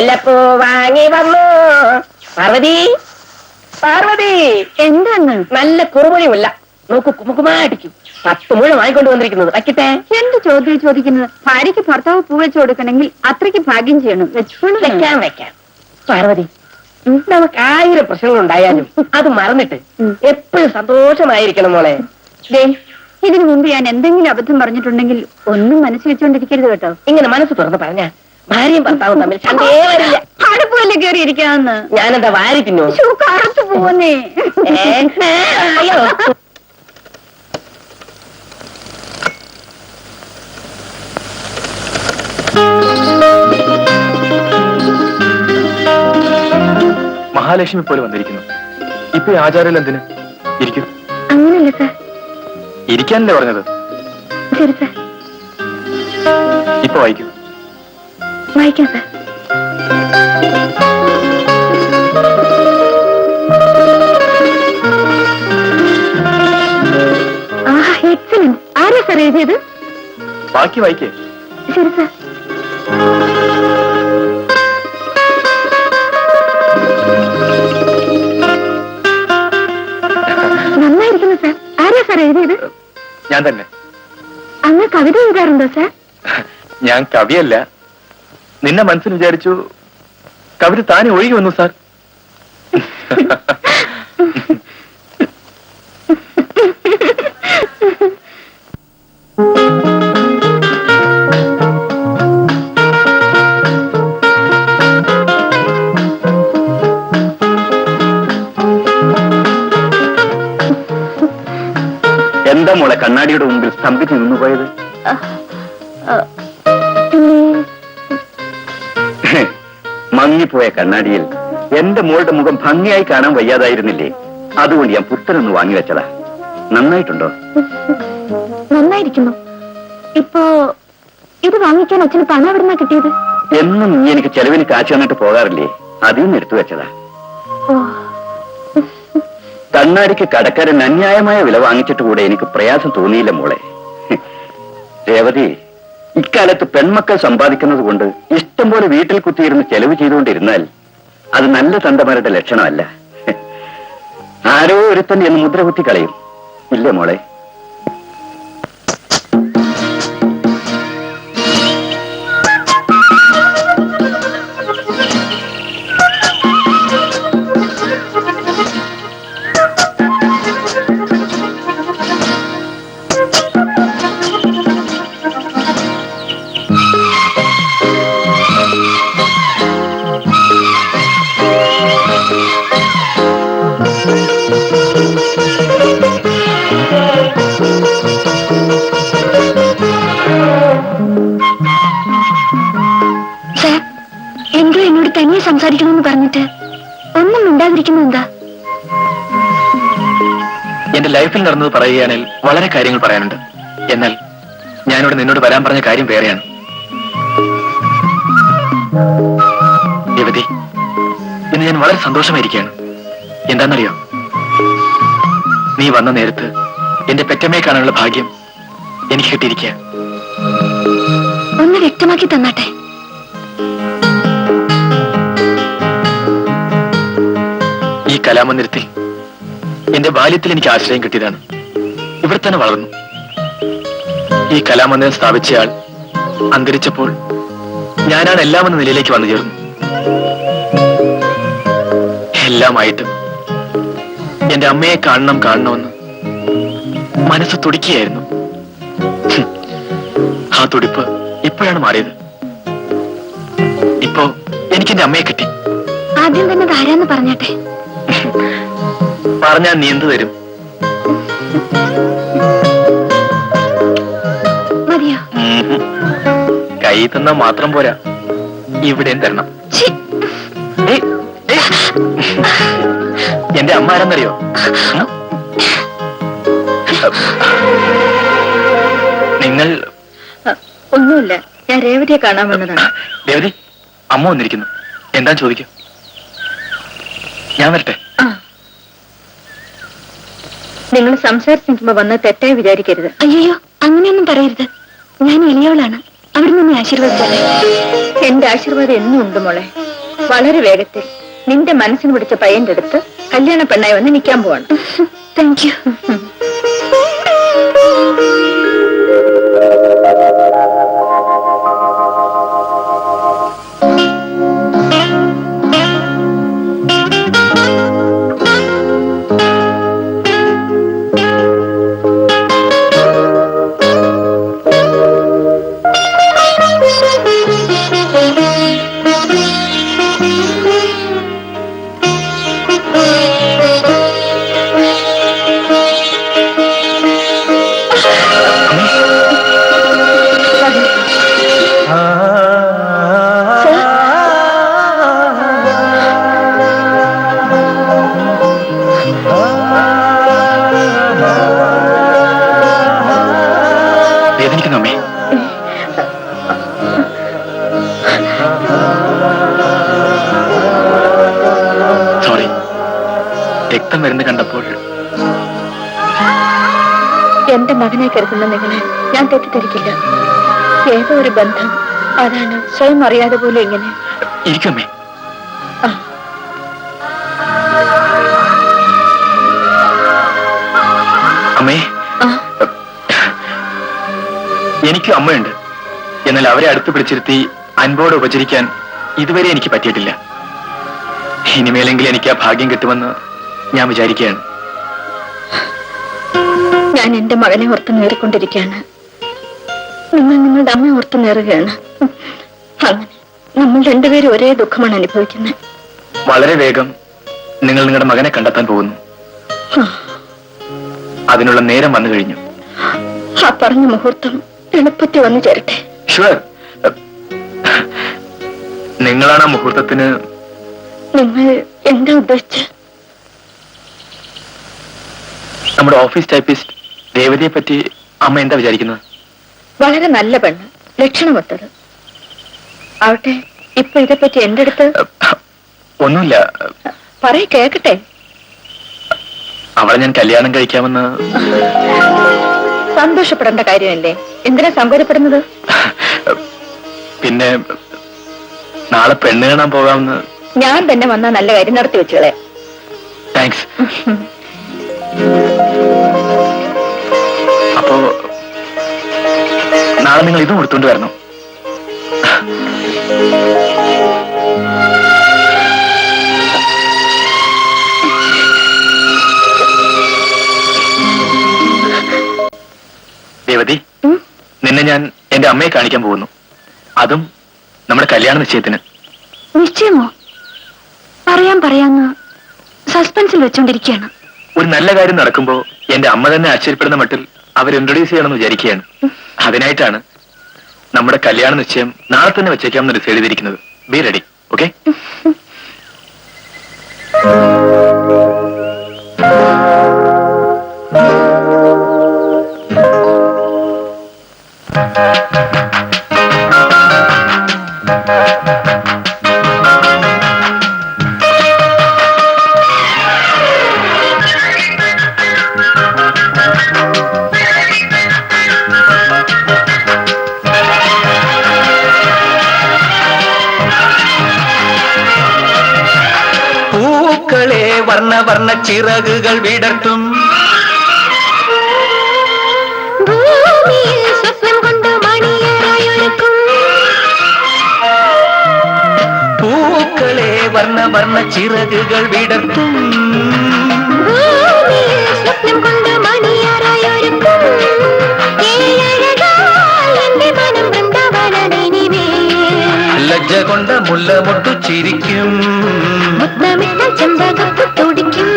മുല്ലപ്പൂ വാങ്ങി വന്നു. പാർവതി, പാർവതി, എന്താന്ന്? നല്ല കുറുമൊഴിയുമില്ല. നോക്കൂ, കുമുകുമാടിക്കും 10 മുഴം വാങ്ങിക്കൊണ്ട് വന്നിരിക്കുന്നത്. വയ്ക്കട്ടെ. എന്ത് ചോദ്യം ചോദിക്കുന്നത്? ഭാര്യയ്ക്ക് ഭർത്താവ് പൂ വെച്ച് കൊടുക്കണമെങ്കിൽ അത്രയ്ക്ക് ഭാഗ്യം ചെയ്യണം. വെക്കാം വെക്കാം. പാർവതി, നമുക്ക് 1000 പ്രശ്നങ്ങളുണ്ടായാലും അത് മറന്നിട്ട് എപ്പോഴും സന്തോഷമായിരിക്കണം മോളെ. ദേ, ഇതിനു മുമ്പ് ഞാൻ എന്തെങ്കിലും അബദ്ധം പറഞ്ഞിട്ടുണ്ടെങ്കിൽ ഒന്നും മനസ്സിൽ വെച്ചുകൊണ്ടിരിക്കരുത് കേട്ടോ. ഇങ്ങനെ മനസ്സ് തുറന്ന് പറഞ്ഞ ഭാര്യയും ഭർത്താവും തമ്മിൽ ചണ്ടേ വരില്ല. അടുപ്പല്ലേ കയറിയിരിക്കാന്ന്? ഞാനെന്താ വാരി തിന്നോ? കറുത്തു പോന്നേ. അയ്യോ, മഹാലക്ഷ്മി പോലെ വന്നിരിക്കുന്നു. ഇപ്പൊ ഈ ആചാരം എന്തിന്? ഇരിക്കൂ. അങ്ങനല്ല സാർ. ഇരിക്കാനല്ലേ പറഞ്ഞത്? ശരി സാർ, ഇപ്പൊ വായിക്കൂ. വായിക്കാം സാർ. എക്സലന്റ്. ആരാ സാർ എഴുതിയത്? ബാക്കി വായിക്കേ. ശരി സാർ. നന്നായിരിക്കുന്നു സാർ. ആരാ സാർ എഴുതിയത്? ഞാൻ തന്നെ. അങ്ങ് കവിത എഴുതാറുണ്ടോ സാർ? ഞാൻ കവിയല്ല. നിന്നെ മനസ്സിൽ വിചാരിച്ചു കവിത താനെ ഒഴുകി വന്നു സാർ. എന്താ മോളെ കണ്ണാടിയുടെ മുമ്പിൽ സ്തംഭിച്ച് നിന്നുപോയത്? മങ്ങിപ്പോയ കണ്ണാടിയിൽ എന്റെ മോളുടെ മുഖം ഭംഗിയായി കാണാൻ വയ്യാതായിരുന്നില്ലേ? അതുകൊണ്ട് ഞാൻ പുത്തനൊന്ന് വാങ്ങിവെച്ചതാ. നന്നായിട്ടുണ്ടോ? നന്നായിരിക്കുന്നു. ഇപ്പോ ഇത് വാങ്ങിക്കാൻ അച്ഛന് പണം എവിടുന്നാ കിട്ടിയത്? എന്നും നീ എനിക്ക് ചെലവിന് കാശ് തന്നിട്ട് പോകാറില്ലേ? അതിൽ നിന്ന് എടുത്തു വെച്ചതാ. കണ്ണാടിക്ക് കടക്കാരൻ അന്യായമായ വില വാങ്ങിച്ചിട്ട് കൂടെ എനിക്ക് പ്രയാസം തോന്നിയില്ല മോളെ. രേവതി, ഇക്കാലത്ത് പെൺമക്കൾ സമ്പാദിക്കുന്നത് കൊണ്ട് ഇഷ്ടം പോലെ വീട്ടിൽ കുത്തിയിരുന്ന് ചെലവ് ചെയ്തുകൊണ്ടിരുന്നാൽ അത് നല്ല തന്തമാരുടെ ലക്ഷണമല്ല. ആരോ ഒരുത്തൻ എന്ന് മുദ്ര കുത്തി കളയും. ഇല്ലേ മോളെ? സംസാരിക്കണമെന്ന് പറഞ്ഞിട്ട് ഒന്നും മിണ്ടാതിരിക്കുന്നു എന്താ? എന്റെ ലൈഫിൽ നടന്നത് പറയുകയാണെങ്കിൽ വളരെ കാര്യങ്ങൾ പറയാനുണ്ട്. എന്നാൽ ഞാനിവിടെ നിന്നോട് വരാൻ പറഞ്ഞ കാര്യം വേറെയാണ്. രേവതി, ഇന്ന് ഞാൻ വളരെ സന്തോഷമായിരിക്കുകയാണ്. എന്താണെന്നറിയോ? നീ വന്ന നേരത്ത് എന്റെ പെറ്റമ്മയെ കാണാനുള്ള ഭാഗ്യം എനിക്ക് കിട്ടിയിരിക്കുക. ഒന്ന് വ്യക്തമാക്കി തന്നാട്ടെ. ഈ കലാമന്ദിരത്തിൽ എന്റെ ബാല്യത്തിൽ എനിക്ക് ആശ്രയം കിട്ടിയതാണ്. ഇവിടെ തന്നെ വളർന്നു. ഈ കലാമന്ദിരം സ്ഥാപിച്ചയാൾ അന്തരിച്ചപ്പോൾ ഞാനാണ് എല്ലാം എന്ന നിലയിലേക്ക് വന്നു ചേർന്നു. എല്ലാമായിട്ടും എന്റെ അമ്മയെ കാണണമെന്ന് മനസ്സ് തുടിക്കുകയായിരുന്നു. ആ തുടിപ്പ് ഇപ്പോഴാണ് മാറിയത്. ഇപ്പോ എനിക്ക് എന്റെ അമ്മയെ കിട്ടി. ആദ്യം തന്നെ ധാരാന്ന് പറഞ്ഞാട്ടെ. പറഞ്ഞാൽ നീ എന്ത് തരും? മതിയോ? കൈ തന്നാ മാത്രം പോരാ, ഇവിടെയും തരണം. എന്റെ അമ്മ ആരെന്നറിയോ? നിങ്ങൾ? ഒന്നുമില്ല, ഞാൻ രേവതിയെ കാണാൻ വന്നതാണ്. രേവതി, അമ്മ വന്നിരിക്കുന്നു. എന്താ ചോദിക്കും? ഞാൻ വരട്ടെ? നിങ്ങൾ സംസാരിച്ചിരിക്കുമ്പോ വന്ന് തെറ്റായി വിചാരിക്കരുത്. അയ്യോ, അങ്ങനെയൊന്നും പറയരുത്. ഞാൻ വലിയവളാണ്. അവിടെ നിന്ന് ആശീർവദിച്ചാലേ. എന്റെ ആശീർവാദം എന്നും ഉണ്ട് മോളെ. വളരെ വേഗത്തിൽ നിന്റെ മനസ്സിന് പിടിച്ച പയ്യന്റെ അടുത്ത് കല്യാണ പെണ്ണായി വന്ന് നിൽക്കാൻ പോവാണ്. Thank you. വേദനിക്കുന്നു അമ്മേ. സോറി, രക്തം വരുന്ന കണ്ടപ്പോൾ. എന്റെ മകനെ കരുതുന്ന നിങ്ങളെ ഞാൻ തെറ്റിദ്ധരിക്കില്ല. ഏതോ ഒരു ബന്ധം, അതാണ് സ്വയം അറിയാതെ പോലെ ഇങ്ങനെ. ഇരിക്കമ്മേ. അമ്മേ, എനിക്കും അമ്മയുണ്ട്. എന്നാൽ അവരെ അടുത്ത് പിടിച്ചിരുത്തി അൻപോട് ഉപചരിക്കാൻ ഇതുവരെ എനിക്ക് പറ്റിയിട്ടില്ല. ഇനിമേലെങ്കിലും എനിക്ക് ആ ഭാഗ്യം കിട്ടുമെന്ന് ഞാൻ വിചാരിക്കുകയാണ്. ഞാൻ എന്റെ മകനെ ഓർത്ത് നേറിക്കൊണ്ടിരിക്കുകയാണ്. നിങ്ങൾ നിങ്ങളുടെ അമ്മ ഓർത്ത് നേറുകയാണ്. അങ്ങനെ നമ്മൾ രണ്ടുപേരും ഒരേ ദുഃഖമാണ് അനുഭവിക്കുന്നത്. വളരെ വേഗം നിങ്ങൾ നിങ്ങളുടെ മകനെ കണ്ടെത്താൻ പോകുന്നു. അതിനുള്ള നേരം വന്നു കഴിഞ്ഞു. ആ പറഞ്ഞ മുഹൂർത്തം എളുപ്പത്തിൽ വന്നു ചേരട്ടെ. ഷുവർ. നിങ്ങളാണ് ആ മുഹൂർത്തത്തിന്. നിങ്ങൾ എന്താ ഉദ്ദേശിച്ച്? നമ്മുടെ ഓഫീസ് ടൈപ്പിസ്റ്റ് രേവതിയെ പറ്റി അമ്മ എന്താ വിചാരിക്കുന്നത്? വളരെ നല്ല പെണ്ണ്, ലക്ഷണമൊത്തത്. ആവട്ടെ, ഇപ്പൊ ഇതേപ്പറ്റി എന്റെ അടുത്ത് ഒന്നുമില്ല. പറയ കേക്കട്ടെ. അവളെ ഞാൻ കല്യാണം കഴിക്കാമെന്ന്. സന്തോഷപ്പെടേണ്ട കാര്യമല്ലേ, എന്തിനാ സങ്കോചപ്പെടുന്നത്? പിന്നെ നാളെ പെണ്ണ് കാണാൻ പോകാമെന്ന്. ഞാൻ തന്നെ വന്ന നല്ല കാര്യം നടത്തി വെച്ചുകളെ. താങ്ക്സ്. അപ്പോ നാളെ നിങ്ങൾ ഇതും കൊടുത്തോണ്ട് വരണം. രേവതി, നിന്നെ ഞാൻ എന്റെ അമ്മയെ കാണിക്കാൻ പോകുന്നു. അതും നമ്മുടെ കല്യാണ നിശ്ചയത്തിന്. നിശ്ചയമോ? പറയാന്ന് സസ്പെൻസിൽ വെച്ചോണ്ടിരിക്കുകയാണ്. ഒരു നല്ല കാര്യം നടക്കുമ്പോ എന്റെ അമ്മ തന്നെ ആശ്ചര്യപ്പെടുന്ന മട്ടിൽ അവർ ഇൻട്രൊഡ്യൂസ് ചെയ്യണമെന്ന് വിചാരിക്കുകയാണ്. അതിനായിട്ടാണ് നമ്മുടെ കല്യാണ നിശ്ചയം നാളെ തന്നെ വെച്ചേക്കാമെന്ന് ഡിസൈഡ് ചെയ്തിരിക്കുന്നത്. Be ready, okay? പൂക്കളെ വർണ്ണ വർണ്ണ ചിറകുകൾ വിടർത്തും സ്വപ്നം കൊണ്ട് മണിയറയൊരുക്കും. പൂക്കളെ വർണ്ണ വർണ്ണ ചിറകുകൾ വിടർത്തും സ്വപ്നം കൊണ്ട് മണിയറയൊരുക്കും. എന്റെ മനം വൃന്ദാവനമേനിവേ. ലജ്ജ കൊണ്ട് മുല്ല മുട്ടു ചിരിക്കും. മുത്തമിട്ട ചെമ്പകപ്പു തുടിക്കും.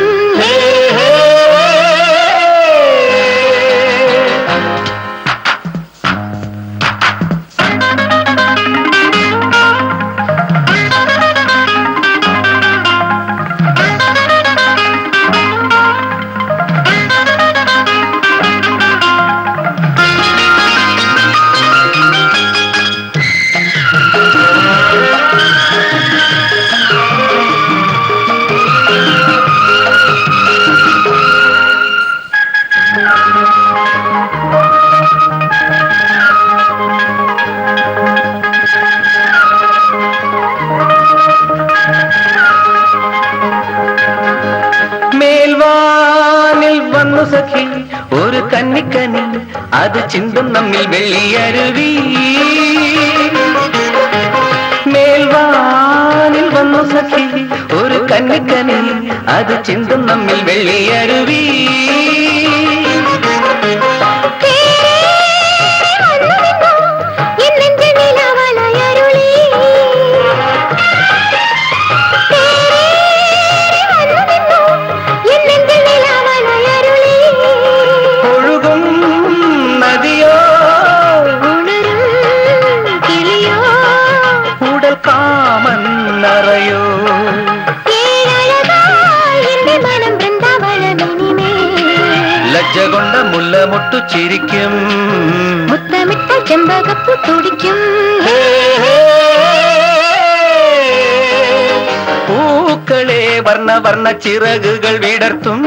വന്നു സഖി ഒരു കന്നിക്കനി അത് ചിന്തും നമ്മിൽ വെള്ളിയരുവി മേൽവാനിൽ വന്നു സഖി ഒരു കന്നിക്കനി അത് ചിന്തും നമ്മിൽ വെള്ളിയരുവി ലജ്ജ കൊണ്ട മുല്ലമൊട്ടു ചിരിക്കും മുത്തമിട്ട ചെമ്പകപ്പൂ തുടിക്കും പൂക്കളെ വർണ്ണ വർണ്ണ ചിറകുകൾ വിടർത്തും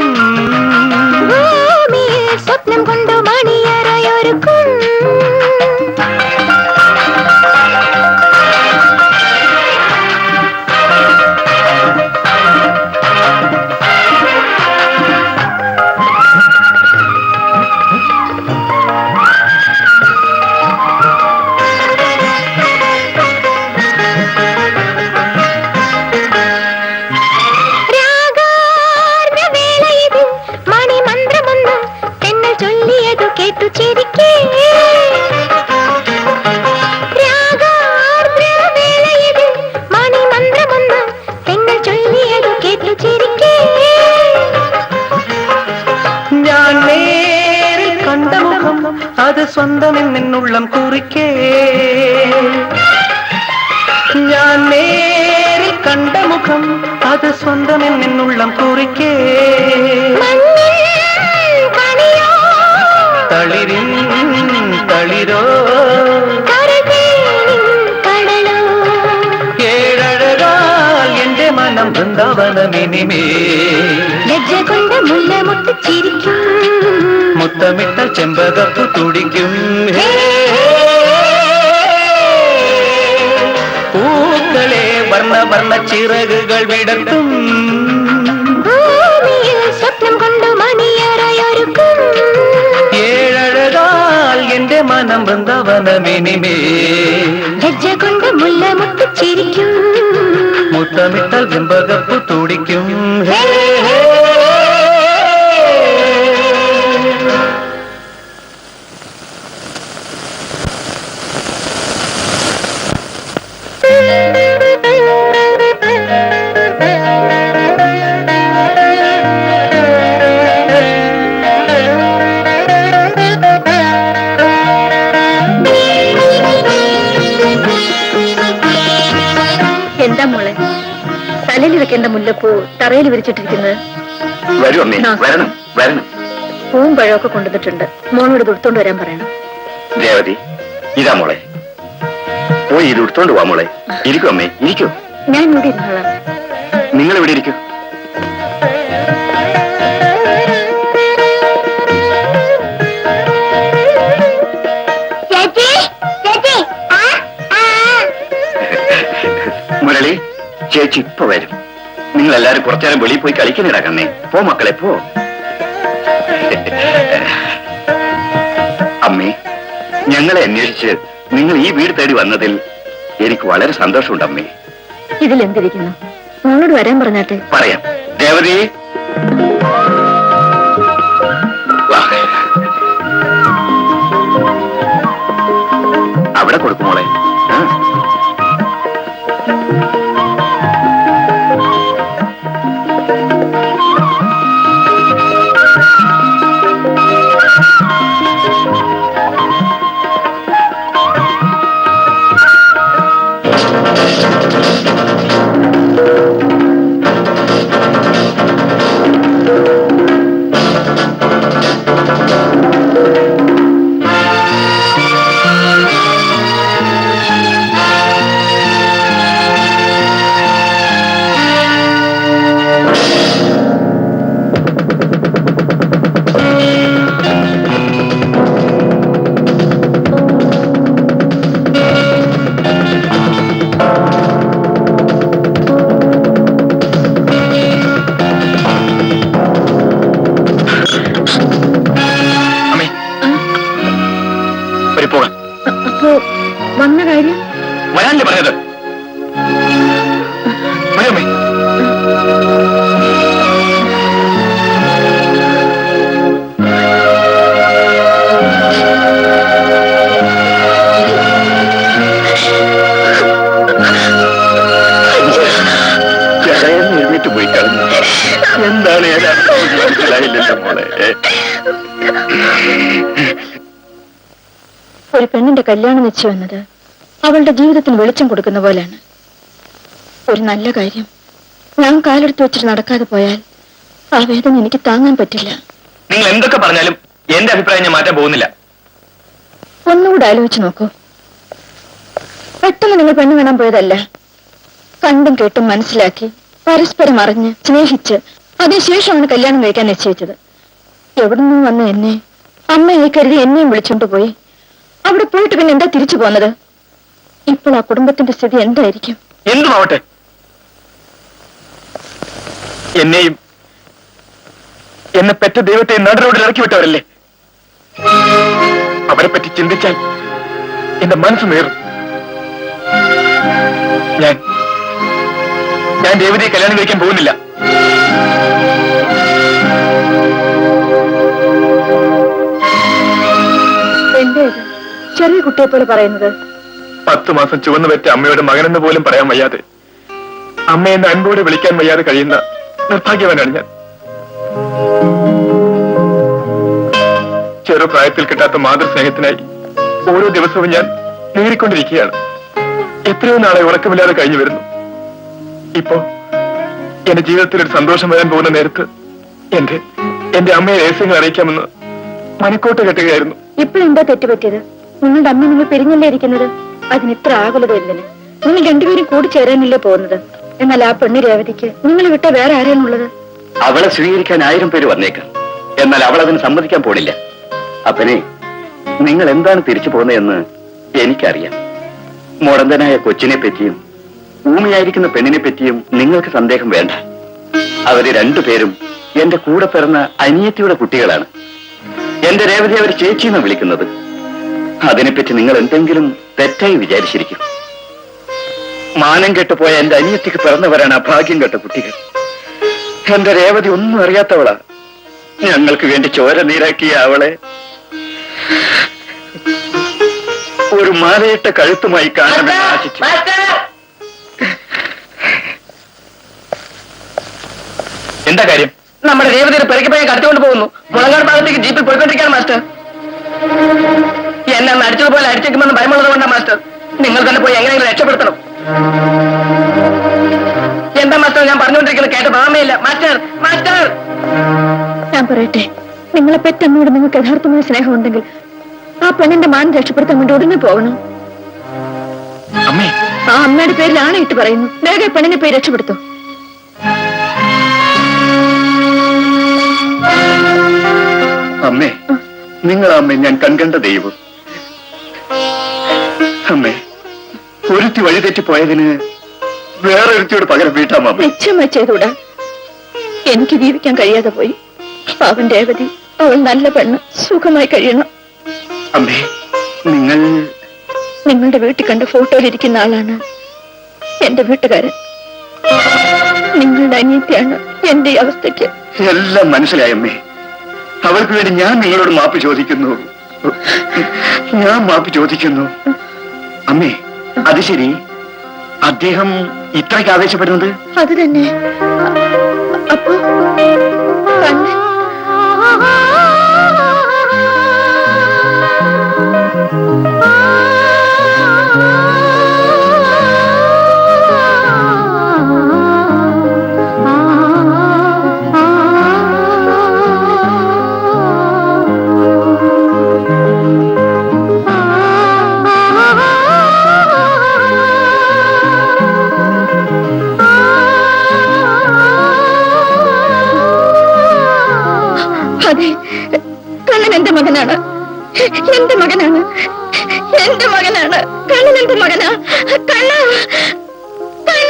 ഭൂമിയിൽ സ്വപ്നം കൊണ്ടു മണിയറയൊരുക്കും അത് സ്വന്തം എന്നുള്ളം കുറിക്കേ ഞാൻ നേരിൽ കണ്ട മുഖം അത് സ്വന്തം എന്നുള്ളം കുറിക്കേ തളിരിൻ തളിരോ ഏഴഴകാൽ എന്റെ മനം വൃന്ദാവനമിനിമേ ലജ്ജ കൊണ്ട് മുല്ലമൊട്ടു ചിരിക്കും മുത്തമിട്ട ചെമ്പകപ്പു തുടിക്കും പൂക്കളെ വർണ്ണ വർണ്ണ ചിറകുകൾ വിടർത്തും ഭൂമിയിൽ സ്വപ്നം കൊണ്ടു മണിയറയൊരുക്കും ഏഴഴകാൽ എന്റെ മനം വൃന്ദാവനമിനിമേ ലജ്ജ കൊണ്ട് മുല്ലമൊട്ടു ചിരിക്കും മുത്തമിട്ടാൽ ചെമ്പകപ്പു തുടിക്കും എന്താ മോളെ തലയിൽ വെക്കേണ്ട മുല്ലപ്പൂ തറയിൽ വിരിച്ചിട്ടിരിക്കുന്നത്? വരൂ അമ്മേ, വരണം വരണം. പൂവും പഴമൊക്കെ കൊണ്ടുവന്നിട്ടുണ്ട്, മോളോട് കൊടുത്തോണ്ട് വരാൻ പറയണം. രേവതി, ഇതാ മോളെ, പോയി ഇത് എടുത്തോണ്ട് പോവാ മോളെ. ഇരിക്കൂ അമ്മേ, ഇരിക്കൂ. ഞാൻ ഇവിടെ ഇരുന്നോളാം. നിങ്ങൾ ഇവിടെ ഇരിക്കൂ. മുരളി, ചേച്ചി ഇപ്പൊ വരും. നിങ്ങൾ എല്ലാരും കുറച്ചേരം വെളിയിൽ പോയി കളിക്കുന്നിടാ കണ്ണേ. പോ മക്കളെ, പോ. അമ്മേ, ഞങ്ങളെ അന്വേഷിച്ച് നിങ്ങൾ ഈ വീട് തേടി വന്നതിൽ എനിക്ക് വളരെ സന്തോഷമുണ്ട് അമ്മേ. ഇതിലെന്തിരിക്കുന്നു? മോളോട് വരാൻ പറഞ്ഞാട്ടെ. പറയാം. രേവതി, വാ. അവിടെ കൊടുക്കുമോളെ. പോയി കളഞ്ഞു. എന്താണ് ഞാൻ മനസ്സിലായില്ലല്ലോ മോളെ. ഒരു പെണ്ണിന്റെ കല്യാണം നിശ്ചയം എന്നത് അവളുടെ ജീവിതത്തിന് വെളിച്ചം കൊടുക്കുന്ന പോലെയാണ്. ഒരു നല്ല കാര്യം ഞാൻ കാലെടുത്ത് വെച്ചിട്ട് നടക്കാതെ പോയാൽ ആ വേദന എനിക്ക് താങ്ങാൻ പറ്റില്ല. നിങ്ങൾ എന്തൊക്കെ പറഞ്ഞാലും എന്റെ അഭിപ്രായം ഞാൻ മാറ്റാൻ പോകുന്നില്ല. ഒന്നുകൂടെ ആലോചിച്ച് നോക്കൂ. പെട്ടെന്ന് നിങ്ങൾ പെണ്ണ് കാണാൻ പോയതല്ല. കണ്ടും കേട്ടും മനസ്സിലാക്കി പരസ്പരം അറിഞ്ഞ് സ്നേഹിച്ച് അതിനുശേഷമാണ് കല്യാണം കഴിക്കാൻ നിശ്ചയിച്ചത്. എവിടെ നിന്ന് വന്ന് എന്നെ അമ്മയായി കരുതി എന്നെയും വിളിച്ചോണ്ട് പോയി. അവിടെ പോയിട്ട് പിന്നെ എന്താ തിരിച്ചു പോന്നത്? ഇപ്പോൾ ആ കുടുംബത്തിന്റെ സ്ഥിതി എന്തായിരിക്കും? എന്തുമാവട്ടെ, എന്നെയും എന്നെ പെറ്റ ദൈവത്തെ നടുറോഡിൽ ഇറക്കി വിട്ടവരല്ലേ. അവരെ പറ്റി ചിന്തിച്ചാൽ എന്റെ മനസ്സ് നേറും. ഞാൻ രേവതിയെ കല്യാണം കഴിക്കാൻ പോകുന്നില്ല. എന്റെ ഇത് ചെറിയ കുട്ടിയെ പോലെ പറയുന്നത്? 10 മാസം ചുവന്നു വെച്ച അമ്മയുടെ മകനെന്ന് പോലും പറയാൻ വയ്യാതെ, അമ്മയെന്ന് അൻപോടെ വിളിക്കാൻ വയ്യാതെ കഴിയുന്ന നിർഭാഗ്യവാനാണ് ഞാൻ. ചെറുപ്രായത്തിൽ കിട്ടാത്ത മാതൃസ്നേഹത്തിനായി ഓരോ ദിവസവും ഞാൻ നേടിക്കൊണ്ടിരിക്കുകയാണ്. എത്രയോ നാളെ ഉറക്കമില്ലാതെ കഴിഞ്ഞു വരുന്നു. ഇപ്പോ എന്റെ ജീവിതത്തിൽ ഒരു സന്തോഷം വരാൻ പോകുന്ന നേരത്ത് എന്റെ അമ്മയെ രഹസ്യങ്ങൾ അറിയിക്കാമെന്ന് മനക്കോട്ട് കെട്ടുകയായിരുന്നു. ഇപ്പോഴെന്താ തെറ്റുപറ്റിയത്? നിങ്ങളുടെ അമ്മ നിങ്ങൾ പിരിഞ്ഞല്ലേ ഇരിക്കുന്നത്? അതിന് ഇത്ര ആകുലത എന്തിന്? നിങ്ങൾ രണ്ടുപേരും കൂടി ചേരാനല്ലേ പോകുന്നത്? എന്നാൽ ആ പെണ്ണ് രേവതിക്ക് നിങ്ങൾ വിട്ട വേറെ ആരാണുള്ളത്? അവളെ സ്വീകരിക്കാൻ 1000 പേര് വന്നേക്കാം. എന്നാൽ അവൾ അതിന് സമ്മതിക്കാൻ പോണില്ല. അപ്പനെ, നിങ്ങൾ എന്താണ് തിരിച്ചു പോകുന്നതെന്ന് എനിക്കറിയാം. മുടന്തനായ കൊച്ചിനെ പറ്റിയും ഭൂമിയായിരിക്കുന്ന പെണ്ണിനെ പറ്റിയും നിങ്ങൾക്ക് സന്ദേഹം വേണ്ട. അവര് 2 പേരും എന്റെ കൂടെ പിറന്ന അനിയത്തിയുടെ കുട്ടികളാണ്. എന്റെ രേവതി അവർ ചേച്ചിയെന്ന് വിളിക്കുന്നത്. അതിനെപ്പറ്റി നിങ്ങൾ എന്തെങ്കിലും തെറ്റായി വിചാരിച്ചിരിക്കും. മാനം കെട്ടുപോയ എന്റെ അനിയത്തിക്ക് പിറന്നവരാണ് ആ ഭാഗ്യം കെട്ട കുട്ടികൾ. എന്റെ രേവതി ഒന്നും അറിയാത്തവളാ. ഞങ്ങൾക്ക് വേണ്ടി ചോര നീരാക്കിയ അവളെ ഒരു മാലയിട്ട കഴുത്തുമായി കാണാമെന്ന് ആശിച്ചു. എന്താ കാര്യം? നമ്മുടെ രേവതിയെ പെരക്കി പോയി കടത്തിക്കൊണ്ട് പോകുന്നു. മുളങ്ങാട് ഭാഗത്തേക്ക് ജീപ്പിൽ പോയിക്കൊണ്ടിരിക്കുകയാണ് മാസ്റ്റർ. എന്നെ അടിച്ചതുപോലെ അടിച്ചേക്കുമെന്ന് ഭയമുള്ളത് കൊണ്ടാണ് മാസ്റ്റർ. നിങ്ങൾ തന്നെ പോയി എങ്ങനെയെങ്കിലും രക്ഷപ്പെടുത്തണം. എന്താ മാസ്റ്റർ ഞാൻ പറഞ്ഞുകൊണ്ടിരിക്കുന്നത് കേട്ട് ഭാമയില്ല? മാസ്റ്റർ മാസ്റ്റർ ഞാൻ പറയട്ടെ, നിങ്ങളെ പെറ്റമ്മയോട് നിങ്ങൾക്ക് യഥാർത്ഥമായ സ്നേഹമുണ്ടെങ്കിൽ ആ പെണ്ണിന്റെ മാനം രക്ഷപ്പെടുത്താൻ വേണ്ടി ഉടനെ പോകണം. അമ്മേ, ആ അമ്മയുടെ പേരിൽ ആണയിട്ട് പറയുന്നു. വേഗം പെണ്ണിനെ പോയി രക്ഷപ്പെടുത്തോ. അമ്മേ, നിങ്ങൾ അമ്മേ ഞാൻ കൺകണ്ട ദൈവം. അമ്മേ, ഒരുത്തി വഴിതെറ്റി പോയതിന് വേറൊരുത്തിയോട് പകരം വീട്ടാം അമ്മ. നിശ്ചയമായി ചെയ്തൂടാ. എനിക്ക് ജീവിക്കാൻ കഴിയാതെ പോയി. പാവൻ രേവതി, അവൾ നല്ല പെണ്ണ്, സുഖമായി കഴിയണം. അമ്മേ, നിങ്ങളുടെ വീട്ടിൽ കണ്ട ഫോട്ടോയിൽ ഇരിക്കുന്ന ആളാണ് എന്റെ വീട്ടുകാരൻ. നിങ്ങളുടെ അനിയത്തിയാണ് എന്റെ ഈ അവസ്ഥയ്ക്ക്. എല്ലാം മനസ്സിലായി അമ്മേ. അവൾക്ക് വേണ്ടി ഞാൻ നിങ്ങളോട് മാപ്പ് ചോദിക്കുന്നു. ഞാൻ മാപ്പ് ചോദിക്കുന്നു. അമ്മേ, അത് ശരി, അദ്ദേഹം ഇത്രയ്ക്ക് ആവേശപ്പെടുന്നത്? അത് തന്നെ. അപ്പൊ കണ്ണൻ അതെ, കണ്ണൻ എന്റെ മകനാണ്. എന്റെ മകനാണ്. എന്റെ മകനാണ്. കണ്ണൻ എന്റെ മകനാ. കണ്ണ കണ്ണ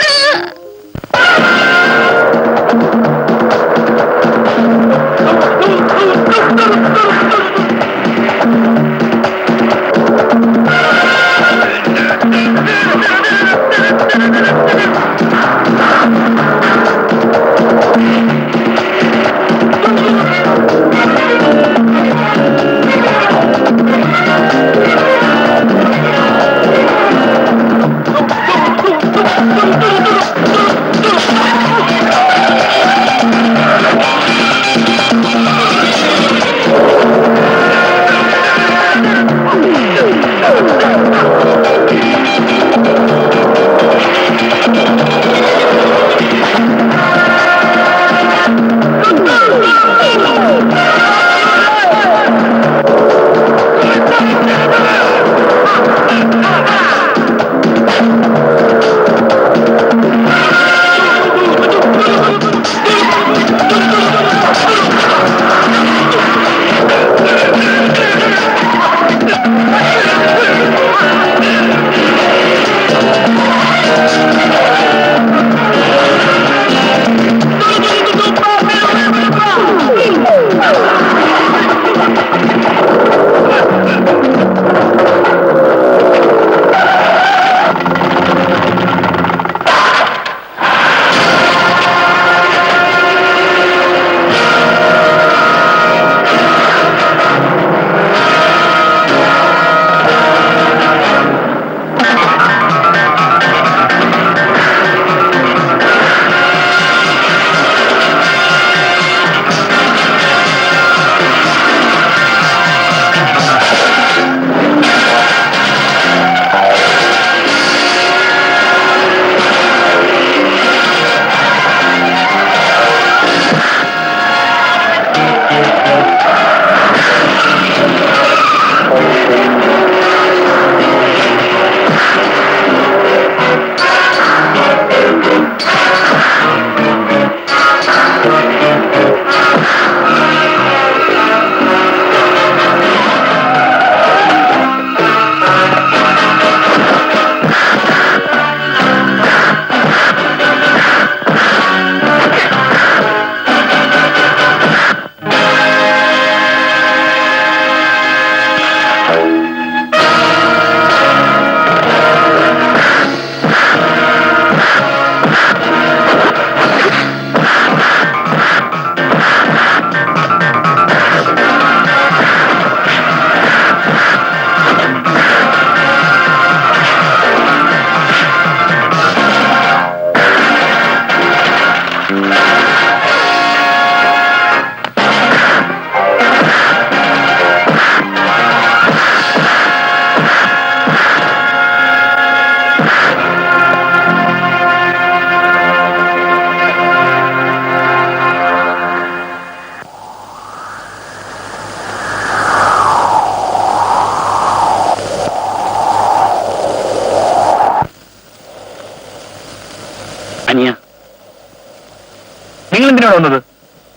നിങ്ങൾ എന്തിനാണ് വന്നത്?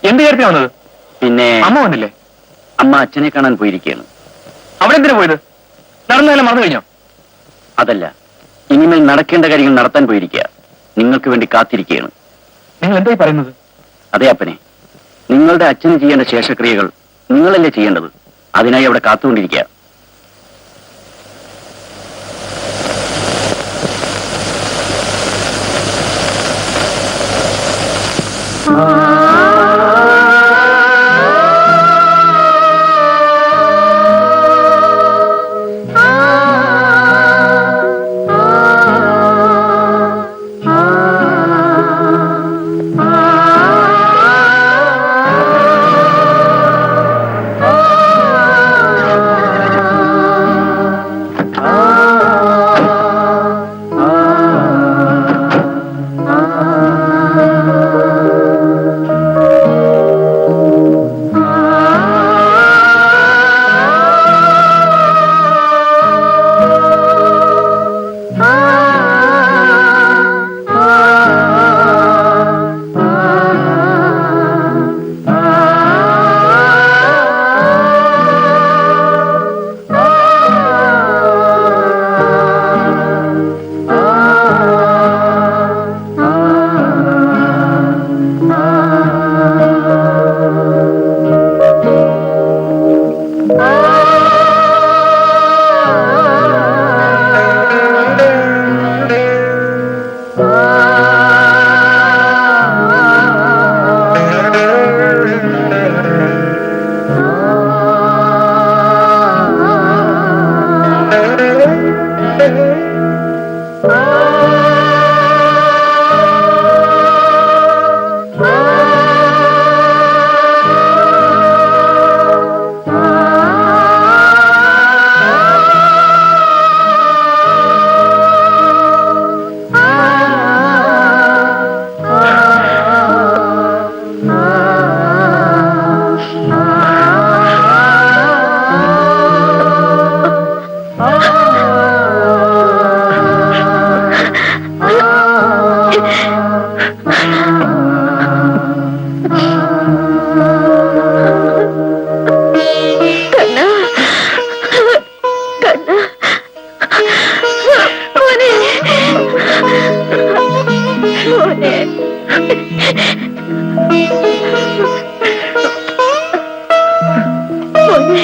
എന്ത് കാര്യത്തിനാണ് വന്നത്? പിന്നെ അമ്മ വന്നില്ലേ? അമ്മ അച്ഛനെ കാണാൻ പോയിരിക്കുകയാണ്. അവിടെ എന്തിനാ പോയത്? നടന്നതെല്ലാം മറന്നു കഴിഞ്ഞോ? അതല്ല, ഇനിമേൽ നടക്കേണ്ട കാര്യങ്ങൾ നടത്താൻ പോയിരിക്കുക. നിങ്ങൾക്ക് വേണ്ടി കാത്തിരിക്കുകയാണ്. നിങ്ങൾ എന്തായി പറയുന്നത്? അതെ അപ്പനെ, നിങ്ങളുടെ അച്ഛന് ചെയ്യേണ്ട ശേഷക്രിയകൾ നിങ്ങളല്ലേ ചെയ്യേണ്ടത്. അതിനായി അവിടെ കാത്തുകൊണ്ടിരിക്കുക. മോനെ